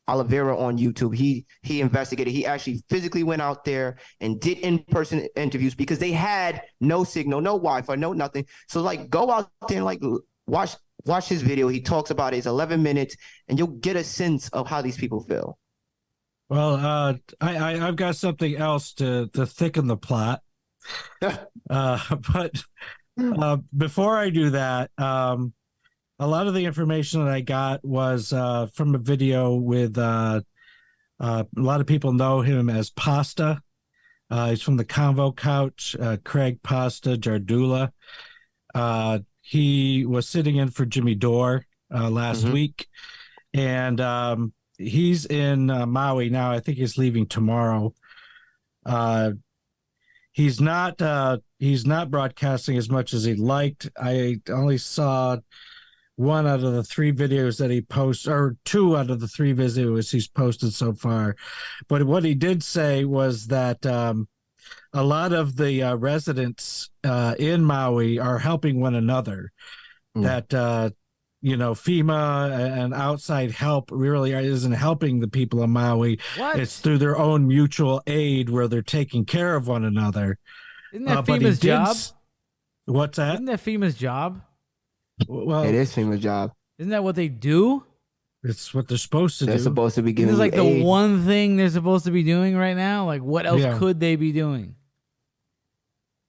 Oliveira on YouTube. He investigated. He actually physically went out there and did in-person interviews because they had no signal, no Wi-Fi, no nothing. So like, go out there and like watch his video. He talks about it. It's 11 minutes, and you'll get a sense of how these people feel. Well, I've got something else to thicken the plot. But before I do that, a lot of the information that I got was from a video with a lot of people know him as Pasta. He's from the Convo Couch, Craig Pasta Jardula. He was sitting in for Jimmy Dore last week, and he's in Maui now. I think he's leaving tomorrow. He's not broadcasting as much as he liked. I only saw one out of the three videos that he posts, or two out of the three videos he's posted so far. But what he did say was that a lot of the residents in Maui are helping one another. That FEMA and outside help really isn't helping the people of Maui. What? It's through their own mutual aid where they're taking care of one another. Isn't that FEMA's job? What's that? Isn't that FEMA's job? Well, It is FEMA's job. Isn't that what they do? It's what they're supposed to do. They're supposed to be giving It's like you the aid. one thing they're supposed to be doing right now. Like, what else Yeah. could they be doing?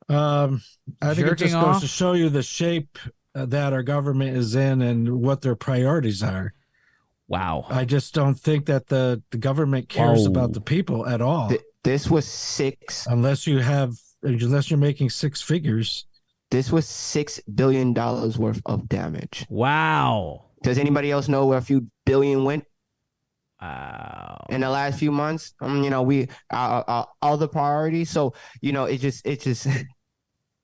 I think it Jerking just off? goes to show you the shape that our government is in and what their priorities are. Wow. I just don't think that the government cares about the people at all, This was six. unless you're making six figures. This was $6 billion worth of damage. Wow. Does anybody else know where a few billion went Wow. in the last few months? We all the priorities. So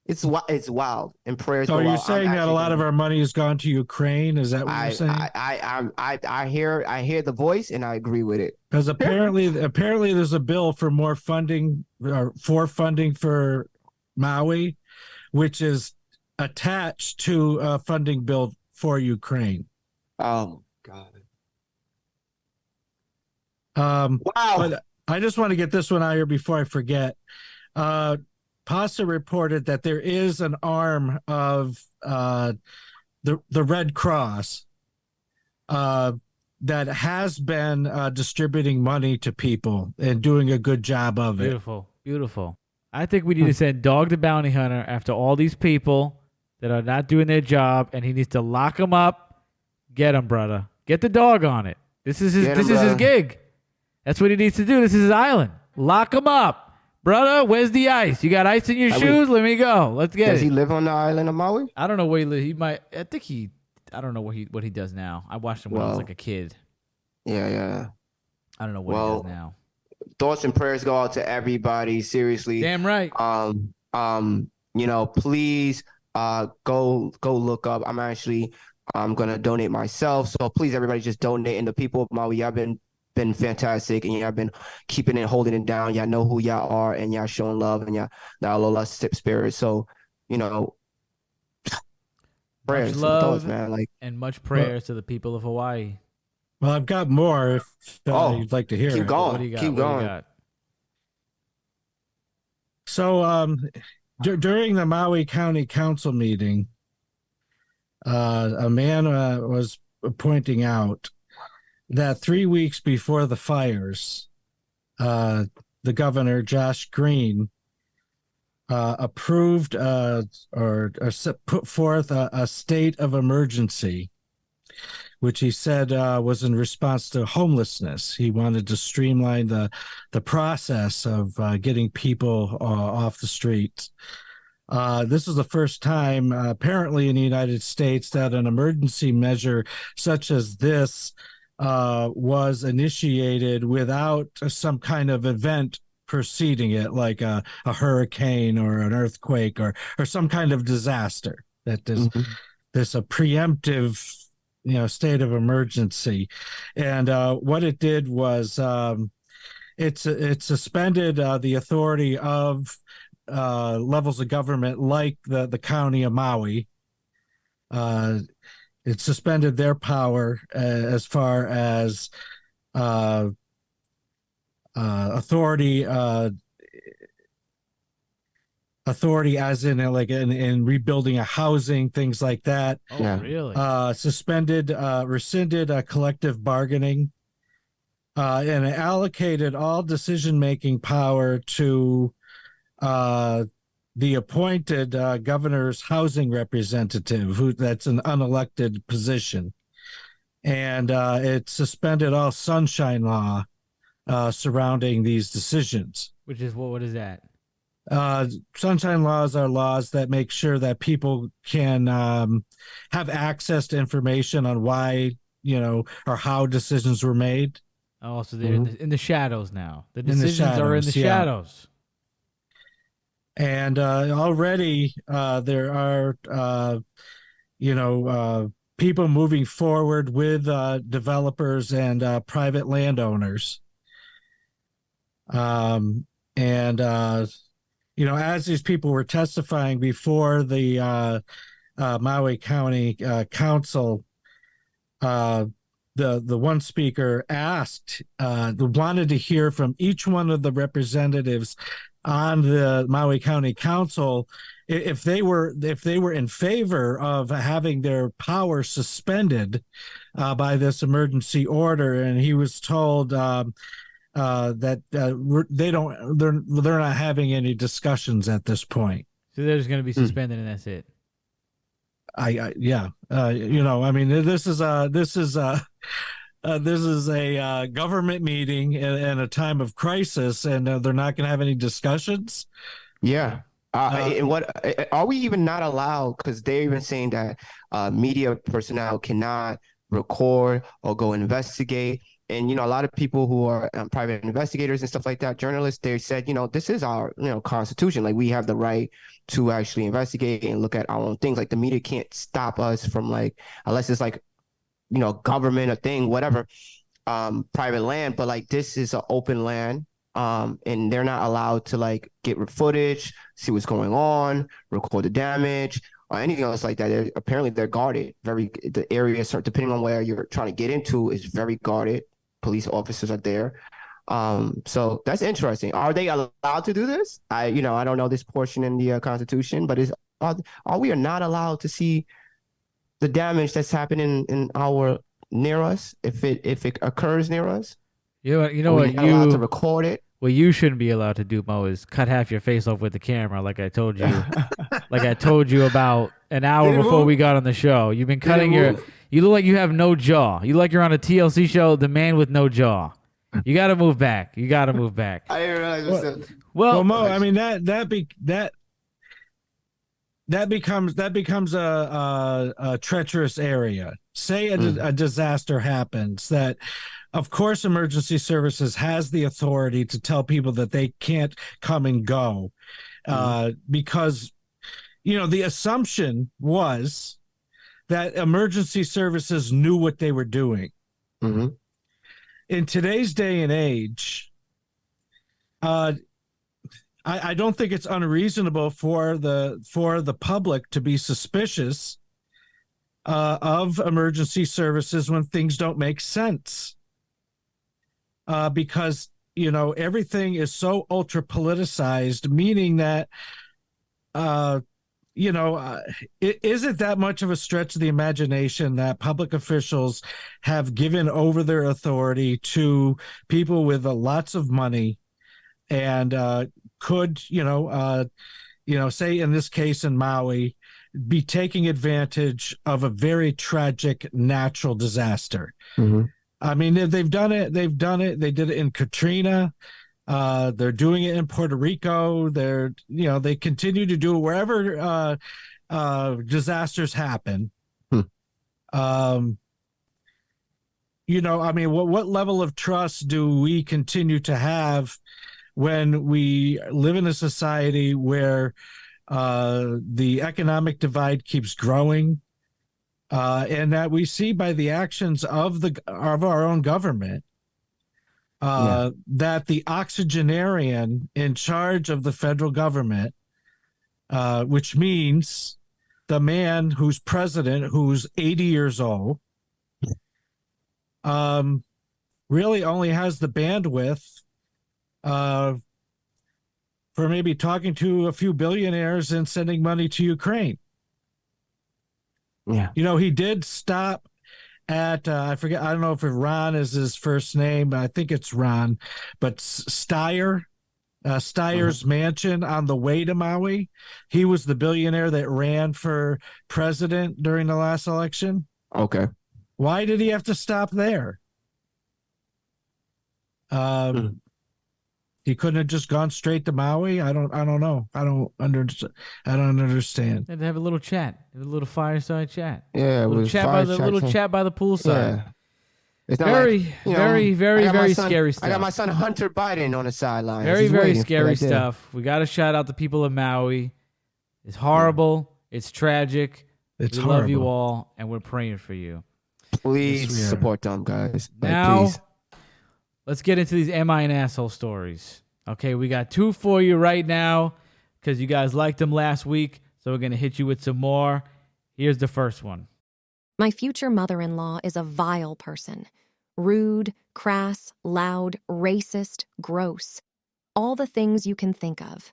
it's wild. And prayers. So go you're out. saying that a lot of our money has gone to Ukraine? Is that what you're saying? I hear the voice and I agree with it. Because apparently there's a bill for more funding for Maui, which is attached to a funding bill for Ukraine. Oh God. Wow. But I just want to get this one out here before I forget. Pasta reported that there is an arm of the Red Cross that has been distributing money to people and doing a good job of it. Beautiful. Beautiful. I think we need to send Dog the Bounty Hunter after all these people that are not doing their job, and he needs to lock them up. Get him, brother. Get the dog on it. This is his gig. That's what he needs to do. This is his island. Lock him up. Brother, where's the ice? You got ice in your shoes? Let me go. Let's get it. Does he live on the island of Maui? I don't know where he lives. He might. I think he. I don't know what he does now. I watched him when I was like a kid. Yeah. I don't know what he does now. Thoughts and prayers go out to everybody. Seriously. Damn right. Please go look up. I'm gonna donate myself. So please, everybody, just donate. And the people of Maui, y'all been fantastic, and y'all been keeping it, holding it down. Y'all know who y'all are, and y'all showing love, and y'all low spirit. So prayers, much love, thoughts, man. And much prayers to the people of Hawaii. Well, I've got more if you'd like to hear keep it. going. What do you got? Keep going. So during the Maui County Council meeting, a man was pointing out that 3 weeks before the fires, the governor, Josh Green, approved or put forth a state of emergency, which he said was in response to homelessness. He wanted to streamline the process of getting people off the streets. This is the first time, apparently, in the United States that an emergency measure such as this was initiated without some kind of event preceding it, like a hurricane or an earthquake or some kind of disaster. That there's a preemptive, state of emergency, and what it did was it suspended the authority of levels of government like the county of Maui. It suspended their power as far as authority as in like in rebuilding a housing, things like that. Oh, Yeah. really? Rescinded collective bargaining, and it allocated all decision-making power to the appointed governor's housing representative, that's an unelected position. And it suspended all sunshine law surrounding these decisions. Which is what is that? Sunshine laws are laws that make sure that people can have access to information on why, or how decisions were made. Oh, so they're in the shadows now. The the decisions are in the shadows, yeah. shadows. And already there are, people moving forward with developers and private landowners. As these people were testifying before the Maui County Council, the one speaker wanted to hear from each one of the representatives on the Maui County Council if they were in favor of having their power suspended by this emergency order, and he was told that they're not having any discussions at this point. So they're just going to be suspended and that's it. This is a government meeting and a time of crisis, and they're not going to have any discussions. Yeah. And what are we even not allowed? Because they're even saying that media personnel cannot record or go investigate. And, a lot of people who are private investigators and stuff like that, journalists, they said, this is our, constitution. Like, we have the right to actually investigate and look at our own things. Like, the media can't stop us from, like, unless it's like, government or thing, whatever, private land. But, like, this is an open land. And they're not allowed to, like, get footage, see what's going on, record the damage, or anything else like that. Apparently, they're guarded. The area, depending on where you're trying to get into, is very guarded. Police officers are there. So that's interesting. Are they allowed to do this? I don't know this portion in the Constitution, but are we not allowed to see the damage that's happening near us if it occurs near us? You know what? You're allowed to record it. What you shouldn't be allowed to do, Mo, is cut half your face off with the camera, like I told you. Like I told you about an hour before we got on the show. You've been cutting you look like you have no jaw. You look like you're on a TLC show, The Man with No Jaw. You got to move back. I didn't realize that. Well, Mo, I mean that becomes a treacherous area. Say a disaster happens, that of course emergency services has the authority to tell people that they can't come and go, because the assumption was that emergency services knew what they were doing. Mm-hmm. In today's day and age, I don't think it's unreasonable for the public to be suspicious of emergency services when things don't make sense, because everything is so ultra politicized, meaning that is it that much of a stretch of the imagination that public officials have given over their authority to people with lots of money and could, say in this case in Maui, be taking advantage of a very tragic natural disaster? Mhm. I mean, they've done it. They've done it. They did it in Katrina. They're doing it in Puerto Rico. They continue to do it wherever disasters happen. Hmm. I mean, what level of trust do we continue to have when we live in a society where the economic divide keeps growing, and that we see by the actions of our own government that the oxygenarian in charge of the federal government, which means the man who's president, who's 80 years old, really only has the bandwidth for maybe talking to a few billionaires and sending money to Ukraine. Yeah. He did stop at, I forget, I don't know if Ron is his first name. I think it's Ron, but Steyer's mansion on the way to Maui. He was the billionaire that ran for president during the last election. Okay. Why did he have to stop there? He couldn't have just gone straight to Maui. I don't know. I don't understand. They had to have a little chat, a little fireside chat. Yeah, a little chat by the poolside. Yeah. It's not Very scary stuff. I got my son Hunter Biden on the sideline. Very scary stuff. We got to shout out the people of Maui. It's horrible. It's tragic. We love you all, and we're praying for you. Please support them, guys. Now, please. Let's get into these Am I an Asshole stories. Okay, we got 2 for you right now because you guys liked them last week, so we're going to hit you with some more. Here's the first one. My future mother-in-law is a vile person. Rude, crass, loud, racist, gross. All the things you can think of.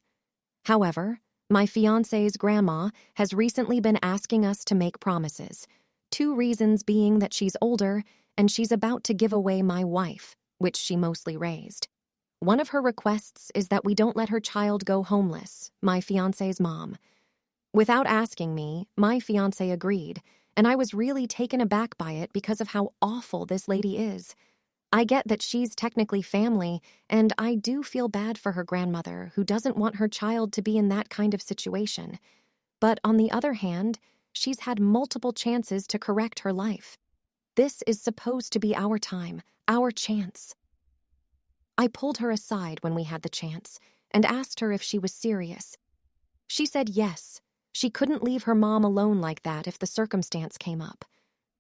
However, my fiancé's grandma has recently been asking us to make promises. 2 reasons being that she's older and she's about to give away my wife, which she mostly raised. One of her requests is that we don't let her child go homeless, my fiancé's mom. Without asking me, my fiancé agreed, and I was really taken aback by it because of how awful this lady is. I get that she's technically family, and I do feel bad for her grandmother, who doesn't want her child to be in that kind of situation. But on the other hand, she's had multiple chances to correct her life. This is supposed to be our time, our chance. I pulled her aside when we had the chance and asked her if she was serious. She said yes. She couldn't leave her mom alone like that if the circumstance came up.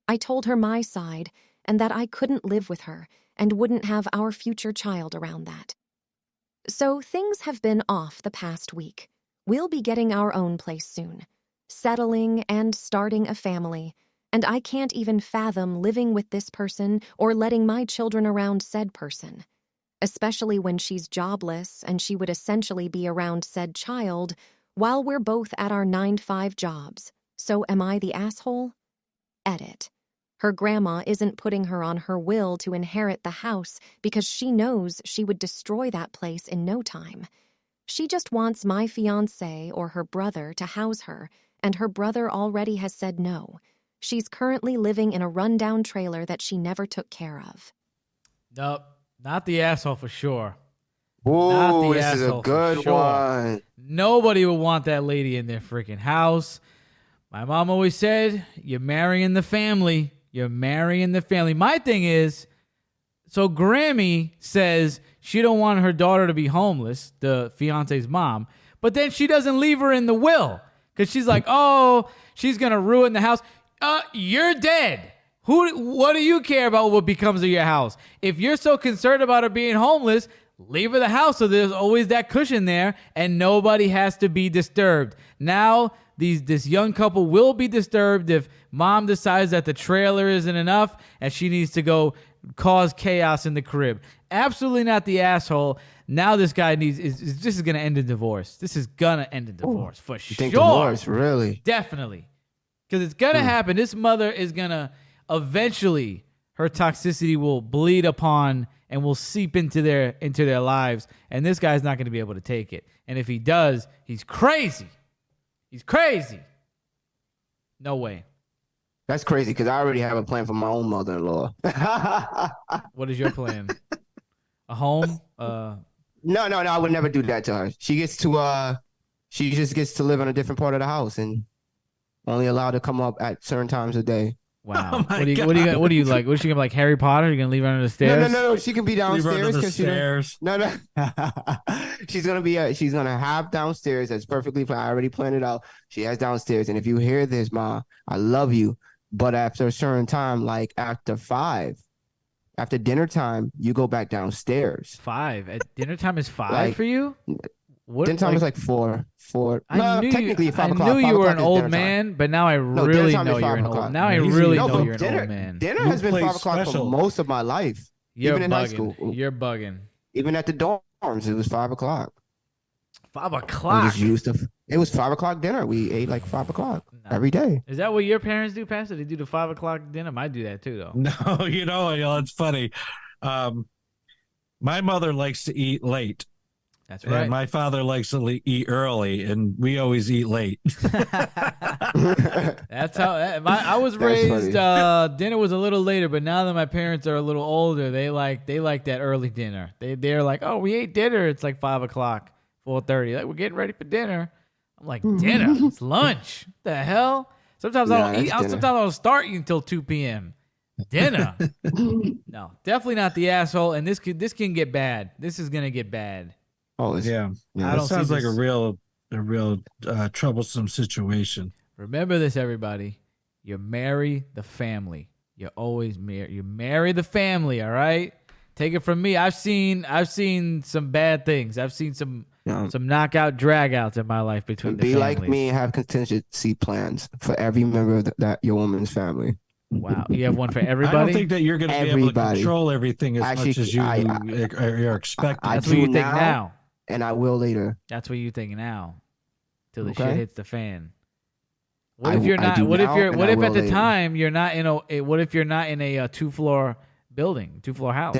I told her my side and that I couldn't live with her and wouldn't have our future child around that. So things have been off the past week. We'll be getting our own place soon, settling and starting a family, and I can't even fathom living with this person or letting my children around said person, especially when she's jobless and she would essentially be around said child while we're both at our 9-to-5 jobs. So am I the asshole? Edit. Her grandma isn't putting her on her will to inherit the house because she knows she would destroy that place in no time. She just wants my fiancé or her brother to house her, and her brother already has said no. She's currently living in a rundown trailer that she never took care of. Nope, not the asshole for sure. Ooh, this is a good one. Nobody would want that lady in their freaking house. My mom always said, you're marrying the family. You're marrying the family. My thing is, so Grammy says she don't want her daughter to be homeless, the fiance's mom, but then she doesn't leave her in the will because she's like, oh, she's going to ruin the house. You're dead. What do you care about what becomes of your house? If you're so concerned about her being homeless, leave her the house so there's always that cushion there and nobody has to be disturbed. Now, this young couple will be disturbed if mom decides that the trailer isn't enough and she needs to go cause chaos in the crib. Absolutely not the asshole. Now this guy this is going to end in divorce. This is going to end in divorce for You sure. think divorce, really? Definitely. Because it's going to happen. This mother is going to eventually, her toxicity will bleed upon and will seep into their lives. And this guy's not going to be able to take it. And if he does, he's crazy. He's crazy. No way. That's crazy because I already have a plan for my own mother-in-law. What is your plan? A home? No, I would never do that to her. She just gets to live in a different part of the house and only allowed to come up at certain times of day. Wow. Oh what my do you God. what do you like? What is she gonna be like Harry Potter? You gonna leave her under the stairs? No. She can be Leave her under downstairs the because stairs. No. She's gonna have downstairs. That's perfectly planned. I already planned it out. She has downstairs, and if you hear this, Ma, I love you, but after a certain time, like after 5, after dinner time, you go back downstairs. 5 at dinner time is 5 Like, for you? What Dinner time is like 4. Technically 5 I o'clock. knew 5 you were o'clock an is old dinner time. man, but now I No, really dinner time know is you're 5 an old. o'clock. Now I Easy. really No, know but you're an dinner, old man. Dinner You has been play 5 o'clock special. for most of my life. You're even in bugging. high school. You're bugging. Even at the dorms, it was 5 o'clock. 5 We o'clock. just used to. It was 5 o'clock dinner. We ate like 5 o'clock every day. Is that what your parents do, Pastor? They do the 5 o'clock dinner? I do that too, though. No, it's funny. My mother likes to eat late. That's right. And my father likes to eat early, and we always eat late. That's how I was That's raised. funny. Dinner was a little later, but now that my parents are a little older, they like that early dinner. They're like, oh, we ate dinner. It's like 5 o'clock, 4:30. Like, we're getting ready for dinner. I'm like, dinner? It's lunch. What the hell? Sometimes I Nah, don't eat. that's dinner. Sometimes I don't start eating until 2 p.m. Dinner? No, definitely not the asshole. And this can get bad. This is gonna get bad. Oh, Yeah, I that don't see sounds like this- a real troublesome situation. Remember this, everybody. You marry the family. You always marry the family. All right. Take it from me. I've seen some bad things. I've seen some knockout dragouts in my life between the Be families. like me and have contingency plans for every member of that your woman's family. Wow, you have one for I everybody. don't think that you're going to be able to Everybody. control everything as Actually, much as you're expecting. I That's do what you think now. now. And I will later. That's what you think now. Till the Okay. shit hits the fan. What I- if you're I not? do What if now you're? and What I if at will the later. time you're not in a? What if you're not in a 2-floor building, 2-floor house?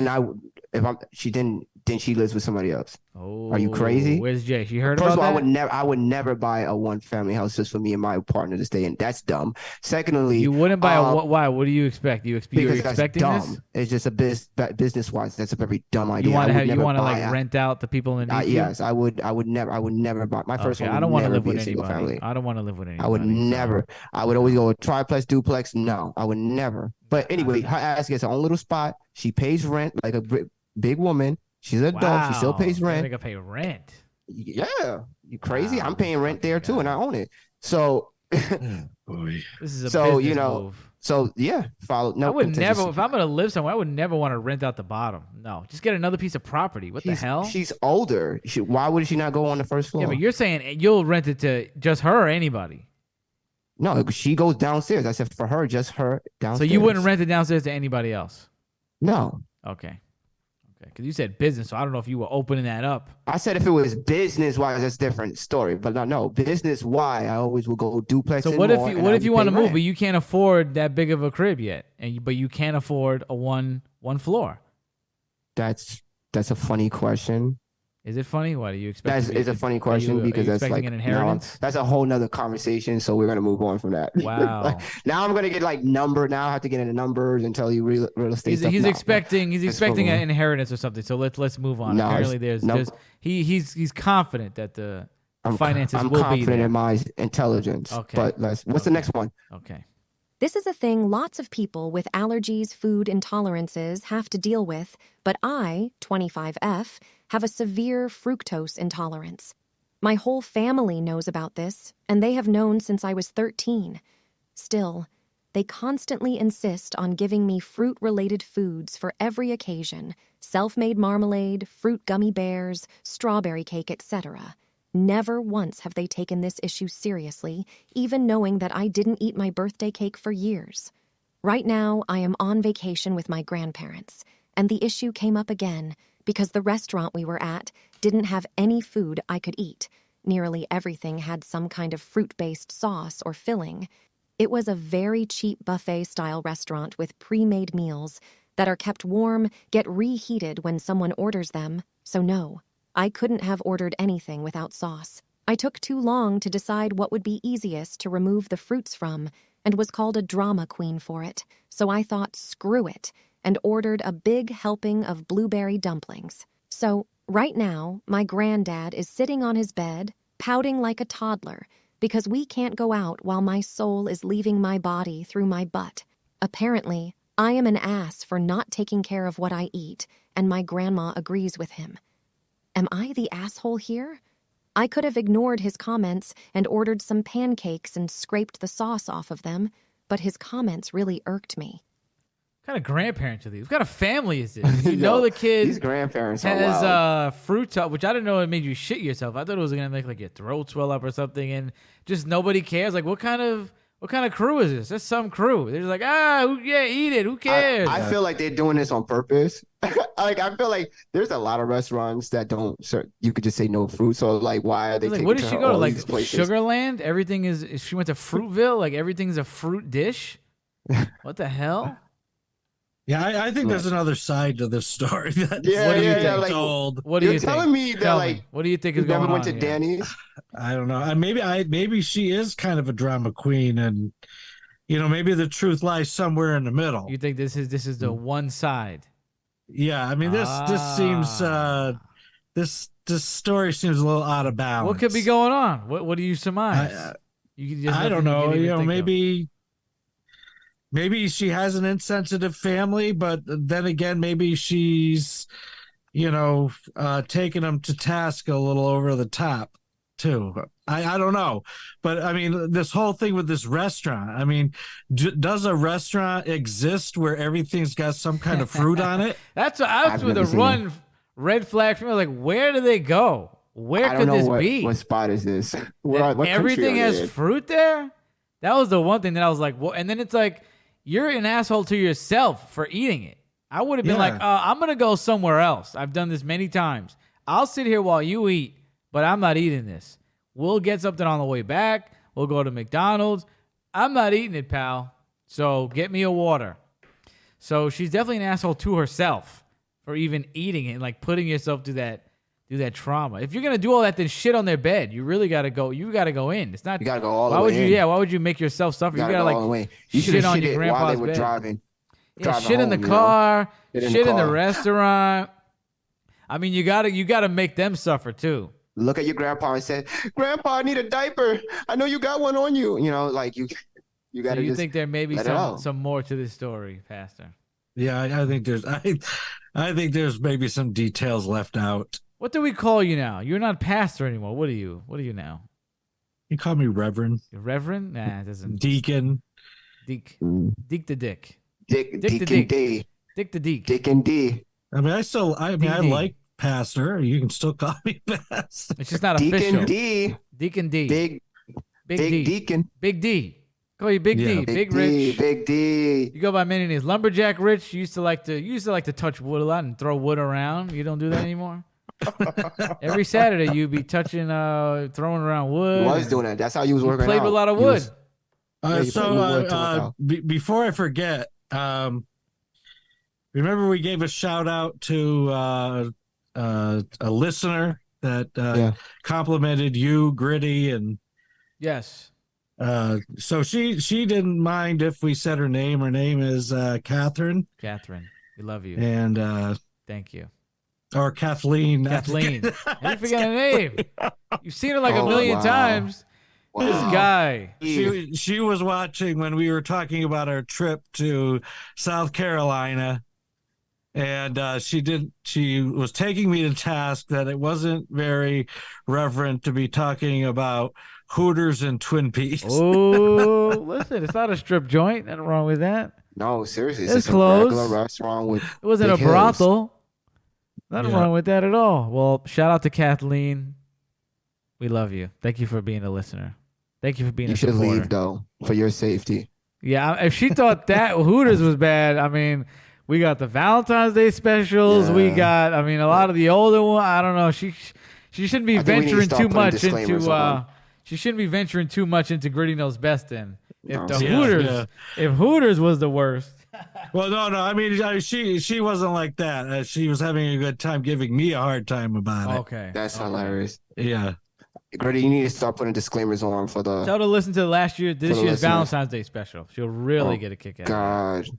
Then she lives with somebody else. Oh, Are you crazy? Where's Jay? She heard First about of all, that? I would never buy a one family house just for me and my partner to stay in. That's dumb. Secondly, You wouldn't buy a what? Why? What do you expect? You're because that's expecting dumb. this? It's just a business wise. That's a very dumb idea. You want to I would have? You never want to buy like a- rent out the people in the Yes, I would never buy my first Okay, one. I don't want to live be with a single anybody. family. I don't want to live with anybody. I would so- never. I would always go a triplex, duplex. No, I would never. But anyway, her ass gets her own little spot. She pays rent like a big woman. She's an adult. She still pays Wow, rent. They gotta pay rent. Yeah, you crazy? Wow, I'm paying rent fucking there too, guy. and I own it. So, Oh, boy. This is a So, business you know, move. yeah, follow. No, I would never, contingency. if I'm gonna live somewhere, I would never want to rent out the bottom. No, just get another piece of property. What the hell? She's older. Why would she not go on the first floor? Yeah, but you're saying you'll rent it to just her or anybody. No, she goes downstairs. I said for her, just her So downstairs. you wouldn't rent it downstairs to anybody else. No, Okay. Because you said business, so I don't know if you were opening that up. I said if it was business wise, that's a different story. But no, business wise, I always will go duplex. So and what if more, you and what I if you would want to pay move, rent. but you can't afford that big of a crib yet, but you can't afford a one floor? That's a funny question. Is it funny? What do you expect? It's a funny question because that's like an now inheritance. that's a whole nother conversation. So we're gonna move on from that. Wow. Like, now I'm gonna get like number. Now I have to get into numbers and tell you real estate He's, stuff. he's No, expecting Let's an move on. inheritance or something. So let's move on. No, Apparently, nope. he's confident that the finances I'm will be confident there. in my intelligence. Okay. But what's the next one? Okay. This is a thing lots of people with allergies, food intolerances have to deal with, but I, 25F, have a severe fructose intolerance. My whole family knows about this, and they have known since I was 13. Still, they constantly insist on giving me fruit-related foods for every occasion: self-made marmalade, fruit gummy bears, strawberry cake, etc. Never once have they taken this issue seriously, even knowing that I didn't eat my birthday cake for years. Right now, I am on vacation with my grandparents, and the issue came up again because the restaurant we were at didn't have any food I could eat. Nearly everything had some kind of fruit-based sauce or filling. It was a very cheap buffet-style restaurant with pre-made meals that are kept warm, get reheated when someone orders them, so no, I couldn't have ordered anything without sauce. I took too long to decide what would be easiest to remove the fruits from, and was called a drama queen for it, so I thought screw it, and ordered a big helping of blueberry dumplings. So, right now, my granddad is sitting on his bed, pouting like a toddler, because we can't go out while my soul is leaving my body through my butt. Apparently, I am an ass for not taking care of what I eat, and my grandma agrees with him. Am I the asshole here? I could have ignored his comments and ordered some pancakes and scraped the sauce off of them, but his comments really irked me. What kind of grandparents are these? What kind of family is this? You know the kid These grandparents are has wild. fruit top, which I didn't know it made you shit yourself. I thought it was gonna make like your throat swell up or something, and just nobody cares. Like what kind of crew is this? That's some crew. They're just like, eat it. Who cares? I feel like they're doing this on purpose. Like I feel like there's a lot of restaurants that don't. You could just say no fruit. So like, why are they Like, taking what did her she to go to? all Like these places? Sugarland? Everything is. She went to Fruitville. Like everything's a fruit dish. What the hell? Yeah, I think there's another side to this story that's Yeah, yeah, like, told. What do You're you think? telling me that Tell like me. What do you think you is going never on went to here? Danny's? I don't know. Maybe she is kind of a drama queen, and maybe the truth lies somewhere in the middle. You think this is the one side? Yeah, I mean this seems this story seems a little out of balance. What could be going on? What do you surmise? I don't know. Maybe she has an insensitive family, but then again, maybe she's taking them to task a little over the top too. I don't know, but I mean, this whole thing with this restaurant. I mean, does a restaurant exist where everything's got some kind of fruit on it? That's with a run red flag for me. Like, where do they go? Where I could don't this know be? what spot is this? What Everything country are they has in? fruit there. That was the one thing that I was like, well, and then it's like you're an asshole to yourself for eating it. I would have been like, I'm gonna go somewhere else. I've done this many times. I'll sit here while you eat, but I'm not eating this. We'll get something on the way back. We'll go to McDonald's. I'm not eating it, pal. So get me a water. So she's definitely an asshole to herself for even eating it and like putting yourself through that trauma. If you're gonna do all that, then shit on their bed. You really gotta go. You gotta go in. It's not. You gotta go all the why way would you? in. Yeah. Why would you make yourself suffer? You You gotta gotta go all the way. like You shit should've on shit your it while grandpa's they were bed. driving. Yeah, driving shit in the home, you know? car. Shit Shit in the car. restaurant. I mean, you gotta make them suffer too. Look at your grandpa and say, "Grandpa, I need a diaper. I know you got one on you." Like you So gotta you just think there may be let it out. some more to this story, Pastor? Yeah, I think there's I think there's maybe some details left out. What do we call you now? You're not pastor anymore. What are you? What are you now? You call me Reverend, Reverend? Nah, it doesn't. Deacon. Deek. Mm. Deek the Dick. Dick Dick the and Dick. D. Dick the Deek. Dick and D. I mean, I DD. like Pastor. You can still call me Pastor. It's just not Deacon official. D. Deacon D. Big D. Deacon. Big D. Call you Big Yeah. D. Big D. Rich. Big D. You go by many names. Lumberjack Rich. You used to like to touch wood a lot and throw wood around. You don't do that anymore. Every Saturday you'd be touching, throwing around wood. You was doing that. That's how you was You working played out. with a lot of You wood. was- Yeah, you played with wood to work out. Before I forget, remember we gave a shout out to a listener that complimented you, Gritty, and Yes. so she didn't mind if we said her name. Her name is Catherine, Catherine, we love you. and Thank you. or Kathleen. Kathleen. How you forget her name? You've seen her like a Oh, million wow. times. Wow. This guy. She was watching when we were talking about our trip to South Carolina, and she was taking me to task that it wasn't very reverent to be talking about Hooters and Twin Peaks. Oh, listen, it's not a strip joint. Nothing wrong with that. No, seriously. It's It's just close. a regular restaurant with It wasn't big a hills. brothel. Nothing Yeah. wrong with that at all. Well, shout out to Kathleen. We love you. Thank you for being a listener. Thank you for being You a should supporter. leave though, for your safety. Yeah, if she thought that Hooters was bad, I mean, we got the Valentine's Day specials. Yeah. We got, I mean, a lot of the older one. I don't know. She shouldn't be I think we need to venturing start too putting much disclaimers into. on. She shouldn't be venturing too much into Gritty Knows Best. Then, if No. the Yeah, Hooters, yeah. if Hooters was the worst. Well, no. I mean, she wasn't like that. She was having a good time giving me a hard time about it. Okay, That's okay. hilarious. Yeah. Grady, you need to start putting disclaimers on for the. Tell her to listen to this For year's the listeners. Valentine's Day special. She'll really Oh, get a kick out of God. it.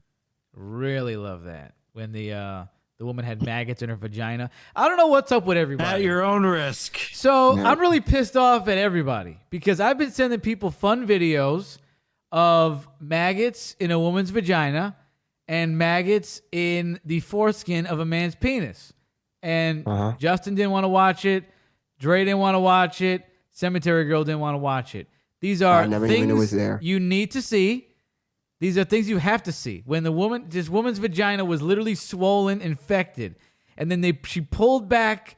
Really love that when the woman had maggots in her vagina. I don't know what's up with everybody. At your own risk. So Yeah. I'm really pissed off at everybody because I've been sending people fun videos of maggots in a woman's vagina and maggots in the foreskin of a man's penis. And Uh-huh. Justin didn't want to watch it. Dre didn't want to watch it. Cemetery Girl didn't want to watch it. These are I never even knew it was things there. you need to see. These are things you have to see. When this woman's vagina was literally swollen, infected, and then she pulled back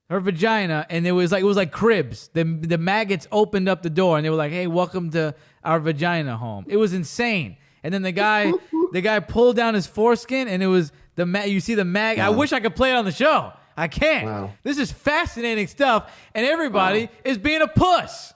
her vagina, and it was like cribs. The maggots opened up the door, and they were like, "Hey, welcome to our vagina home." It was insane. And then the guy pulled down his foreskin, and it was you see the mag. I Wow. wish I could play it on the show. I can't. Wow. This is fascinating stuff, and everybody is being a puss.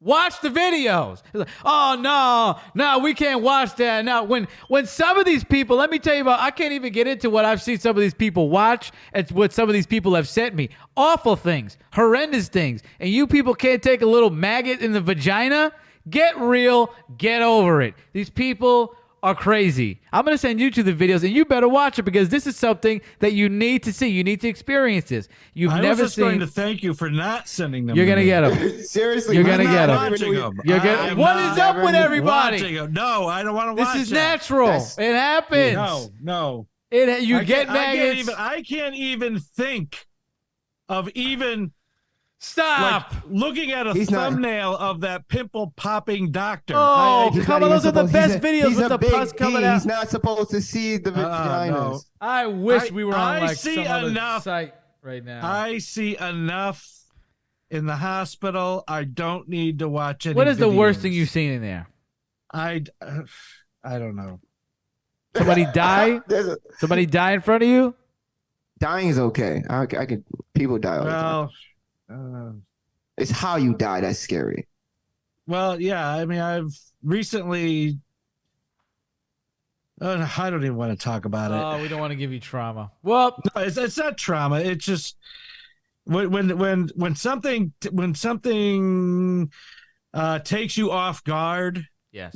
Watch the videos. It's like, oh no, we can't watch that. Now, when some of these people, let me tell you about, I can't even get into what I've seen some of these people watch. It's what some of these people have sent me. Awful things, horrendous things, and you people can't take a little maggot in the vagina. Get real, get over it. These people are crazy. I'm going to send you to the videos, and you better watch it because this is something that you need to see. You need to experience this. You've I was never just going seen. to thank you for not sending them. You're to going to me. get them. Seriously, You're man, gonna I'm get not 'em. even Watching really- them. You're I gonna, am what not is up with everybody? watching them. No, I don't want to watch This is that. natural. That's- It happens. No. You I get can't- maggots. I can't even think of even Stop. like looking at a He's not- thumbnail of that pimple popping doctor. Oh, He's come not on. even Those are the supposed- best he's a- videos he's with a the big pus coming D. out. He's not supposed to see the vaginas. no. I wish we were on I like see some other enough. site right now. I see enough in the hospital. I don't need to watch any What is the worst videos. thing you've seen in there? I don't know. Somebody die? Somebody die in front of you? Dying is okay. I could. People die all the time. Well, It's how you die that's scary. yeah. I mean, I've recently. I don't even want to talk about it. Oh, we don't want to give you trauma. Well, No, it's not trauma. It's just when something takes you off guard. yes,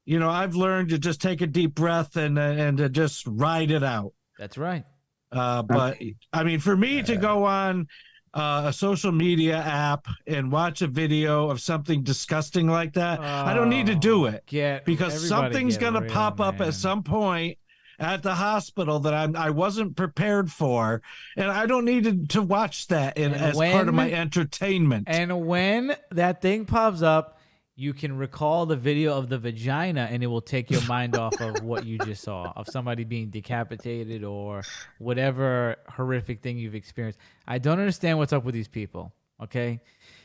I've learned to just take a deep breath and to just ride it out. that's right. But I mean, for me to go on a social media app and watch a video of something disgusting like that, I don't need to do it because everybody something's get going to real, pop up man. at some point at the hospital that I wasn't prepared for, and I don't need to watch that as part of my entertainment. And when that thing pops up, you can recall the video of the vagina, and it will take your mind off of what you just saw, of somebody being decapitated or whatever horrific thing you've experienced. I don't understand what's up with these people, okay?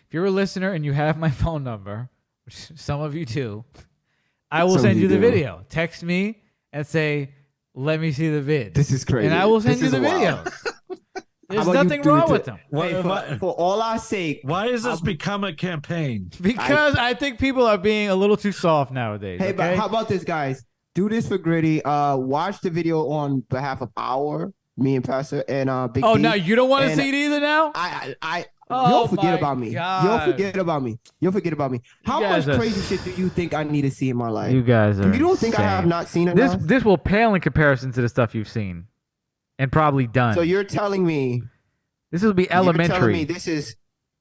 If you're a listener and you have my phone number, which some of you do, I will Some send of you you the do. video. Text me and say, let me see the vid. This is crazy. And I will send This you is the wild. videos. There's about you nothing do it wrong to- with them. Hey, for all our sake, Why has this become a campaign? Because I think people are being a little too soft nowadays. hey, okay? but how about this, guys? Do this for Gritty. Watch the video on behalf of me and Pastor and Big Oh, D. no, you don't want to And see it either now? Oh, you'll forget my about me. God. You'll forget about me. You'll forget about me. How much guys are- crazy shit do you think I need to see in my life? You guys are You don't think I have insane. not seen enough? This will pale in comparison to the stuff you've seen and probably done. So you're telling me This will be You're telling me elementary. this is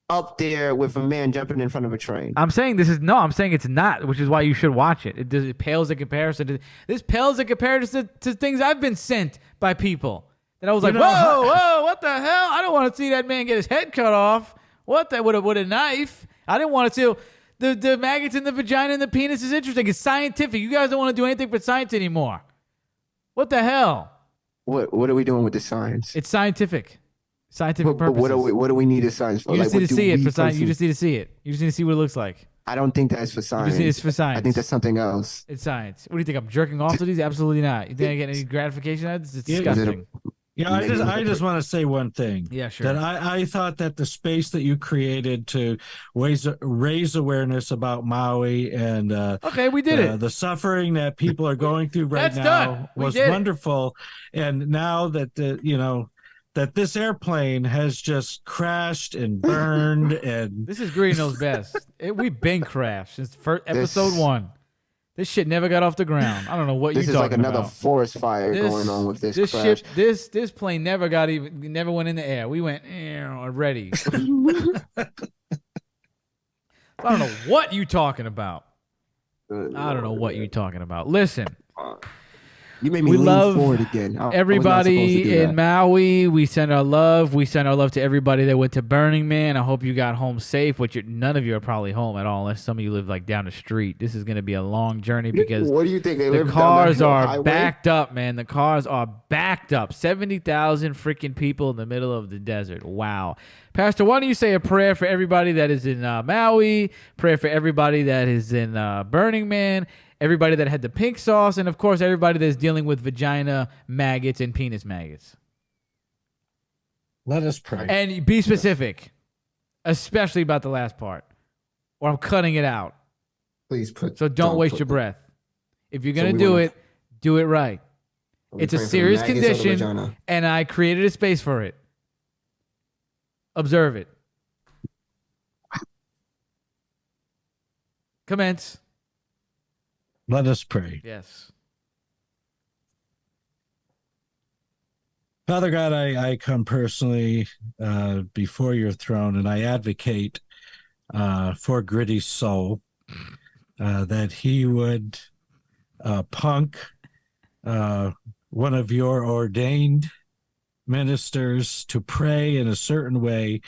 up there with a man jumping in front of a train. I'm saying I'm saying it's not, which is why you should watch it. It pales in comparison. This pales in comparison to things I've been sent by people. That I was like, whoa, what the hell? I don't want to see that man get his head cut off. What that with a knife? I didn't want to see the maggots in the vagina and the penis is interesting. It's scientific. You guys don't want to do anything for science anymore. What the hell? What are we doing with the science? It's scientific. Scientific But purposes. what do we need the science for? You just Like, need to what see do it we for science. You personally- just need to see it. You just need to see what it looks like. I don't think that's for science. It's for science. I think that's something else. It's science. What do you think? I'm jerking off to these? Absolutely not. You think I get any gratification out of this? It's disgusting. Yeah, I just want to say one thing. Yeah, sure. That I thought that the space that you created to raise awareness about Maui and okay, we did it. The suffering that people are going through right That's now done. was wonderful. And now that that this airplane has just crashed and burned and this is Green knows best. We've been crashed since episode 1. This shit never got off the ground. I don't know what you're talking about. This is like another forest fire going on with this crash. This plane never went in the air. We went already. I don't know what you talking about. I don't know what you're talking about. Listen. You made me lean forward again. Everybody in Maui, we send our love. We send our love to everybody that went to Burning Man. I hope you got home safe, which none of you are probably home at all, unless some of you live like down the street. This is going to be a long journey because what do you think? The cars are backed up, man. The cars are backed up. 70,000 freaking people in the middle of the desert. Wow. Pastor, why don't you say a prayer for everybody that is in Maui, prayer for everybody that is in Burning Man, everybody that had the pink sauce, and of course everybody that's dealing with vagina maggots and penis maggots. Let us pray. And be specific, especially about the last part, or I'm cutting it out. Please So don't waste your breath. If you're going to do it right. It's a serious condition, and I created a space for it. Observe it. Commence. Let us pray. Yes. Father God, I come personally before your throne, and I advocate for Gritty's soul, that he would punk one of your ordained ministers to pray in a certain way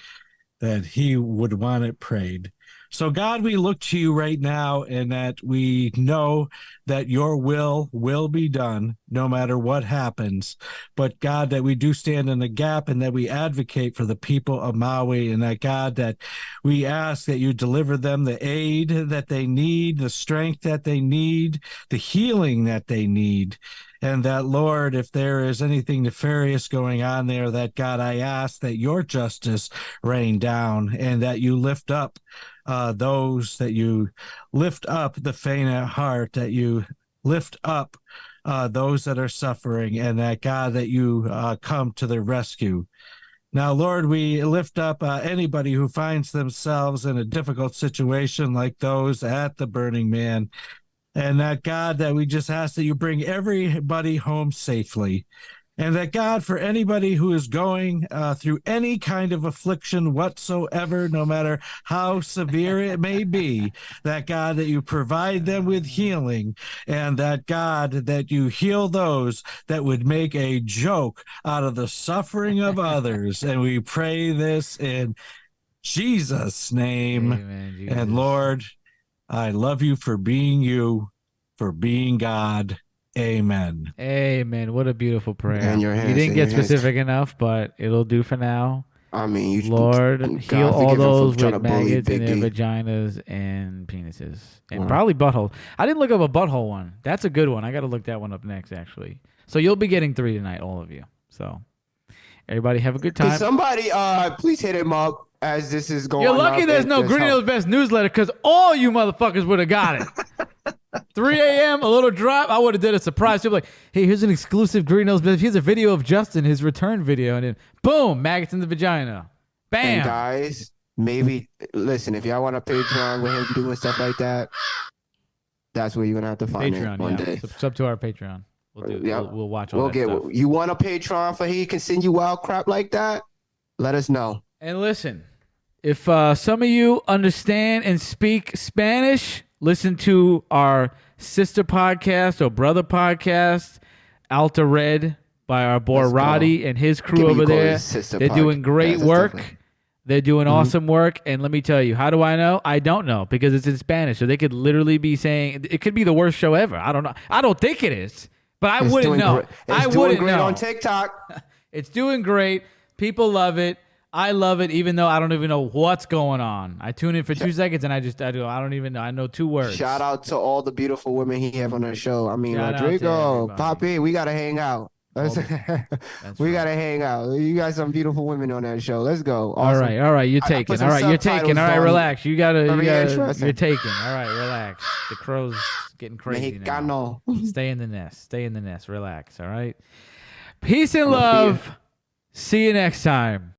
that he would want it prayed. So God, we look to you right now, and that we know that your will be done no matter what happens. But God, that we do stand in the gap, and that we advocate for the people of Maui, and that God, that we ask that you deliver them the aid that they need, the strength that they need, the healing that they need. And that, Lord, if there is anything nefarious going on there, that God, I ask that your justice rain down, and that you lift up those, that you lift up the faint at heart, that you lift up those that are suffering, and that, God, that you come to their rescue. Now, Lord, we lift up anybody who finds themselves in a difficult situation like those at the Burning Man. And that, God, that we just ask that you bring everybody home safely. And that, God, for anybody who is going through any kind of affliction whatsoever, no matter how severe it may be, that, God, that you provide them with healing. And that, God, that you heal those that would make a joke out of the suffering of others. And we pray this in Jesus' name. Amen, Jesus. And Lord, I love you for being you, for being God. Amen. Amen. What a beautiful prayer. And your hands, you didn't get specific enough, but it'll do for now. I mean, Lord, heal all those with maggots in their D. vaginas and penises. And probably butthole. I didn't look up a butthole one. That's a good one. I got to look that one up next, actually. So you'll be getting 3 tonight, all of you. So everybody have a good time. Can somebody please hit him up as this is going on. You're lucky there's no Green Hills Best newsletter, because all you motherfuckers would have got it. 3 a.m., a little drop. I would have did a surprise. People like, hey, here's an exclusive Green Hills Best. Here's a video of Justin, his return video. And then, boom, maggots in the vagina. Bam. And guys, maybe, listen, if y'all want a Patreon with him doing stuff like that, that's where you're going to have to find Patreon, it one day. Sub to our Patreon. We'll watch all that stuff. You want a Patreon for he can send you wild crap like that? Let us know. And listen, if some of you understand and speak Spanish, listen to our sister podcast or brother podcast, Alta Red, by our boy Roddy and his crew over there. They're doing great work. They're doing awesome work. And let me tell you, how do I know? I don't know, because it's in Spanish. So they could literally be saying, it could be the worst show ever. I don't know. I don't think it is, but I wouldn't know. It's doing great on TikTok. It's doing great. People love it. I love it, even though I don't even know what's going on. I tune in for 2 seconds and I don't even know. I know 2 words. Shout out to all the beautiful women he have on the show. I mean, Shout out to Rodrigo, everybody. Poppy, we gotta hang out. That's We right. gotta hang out. You got some beautiful women on that show. Let's go. All Awesome. right, you're I put taking. some All right, you're subtitles taking. All right, on. relax. You're interesting. taking. All right, relax. The crow's getting crazy now. Mexicano. Stay in the nest. Stay in the nest. Relax. All right. Peace and love. See you next time.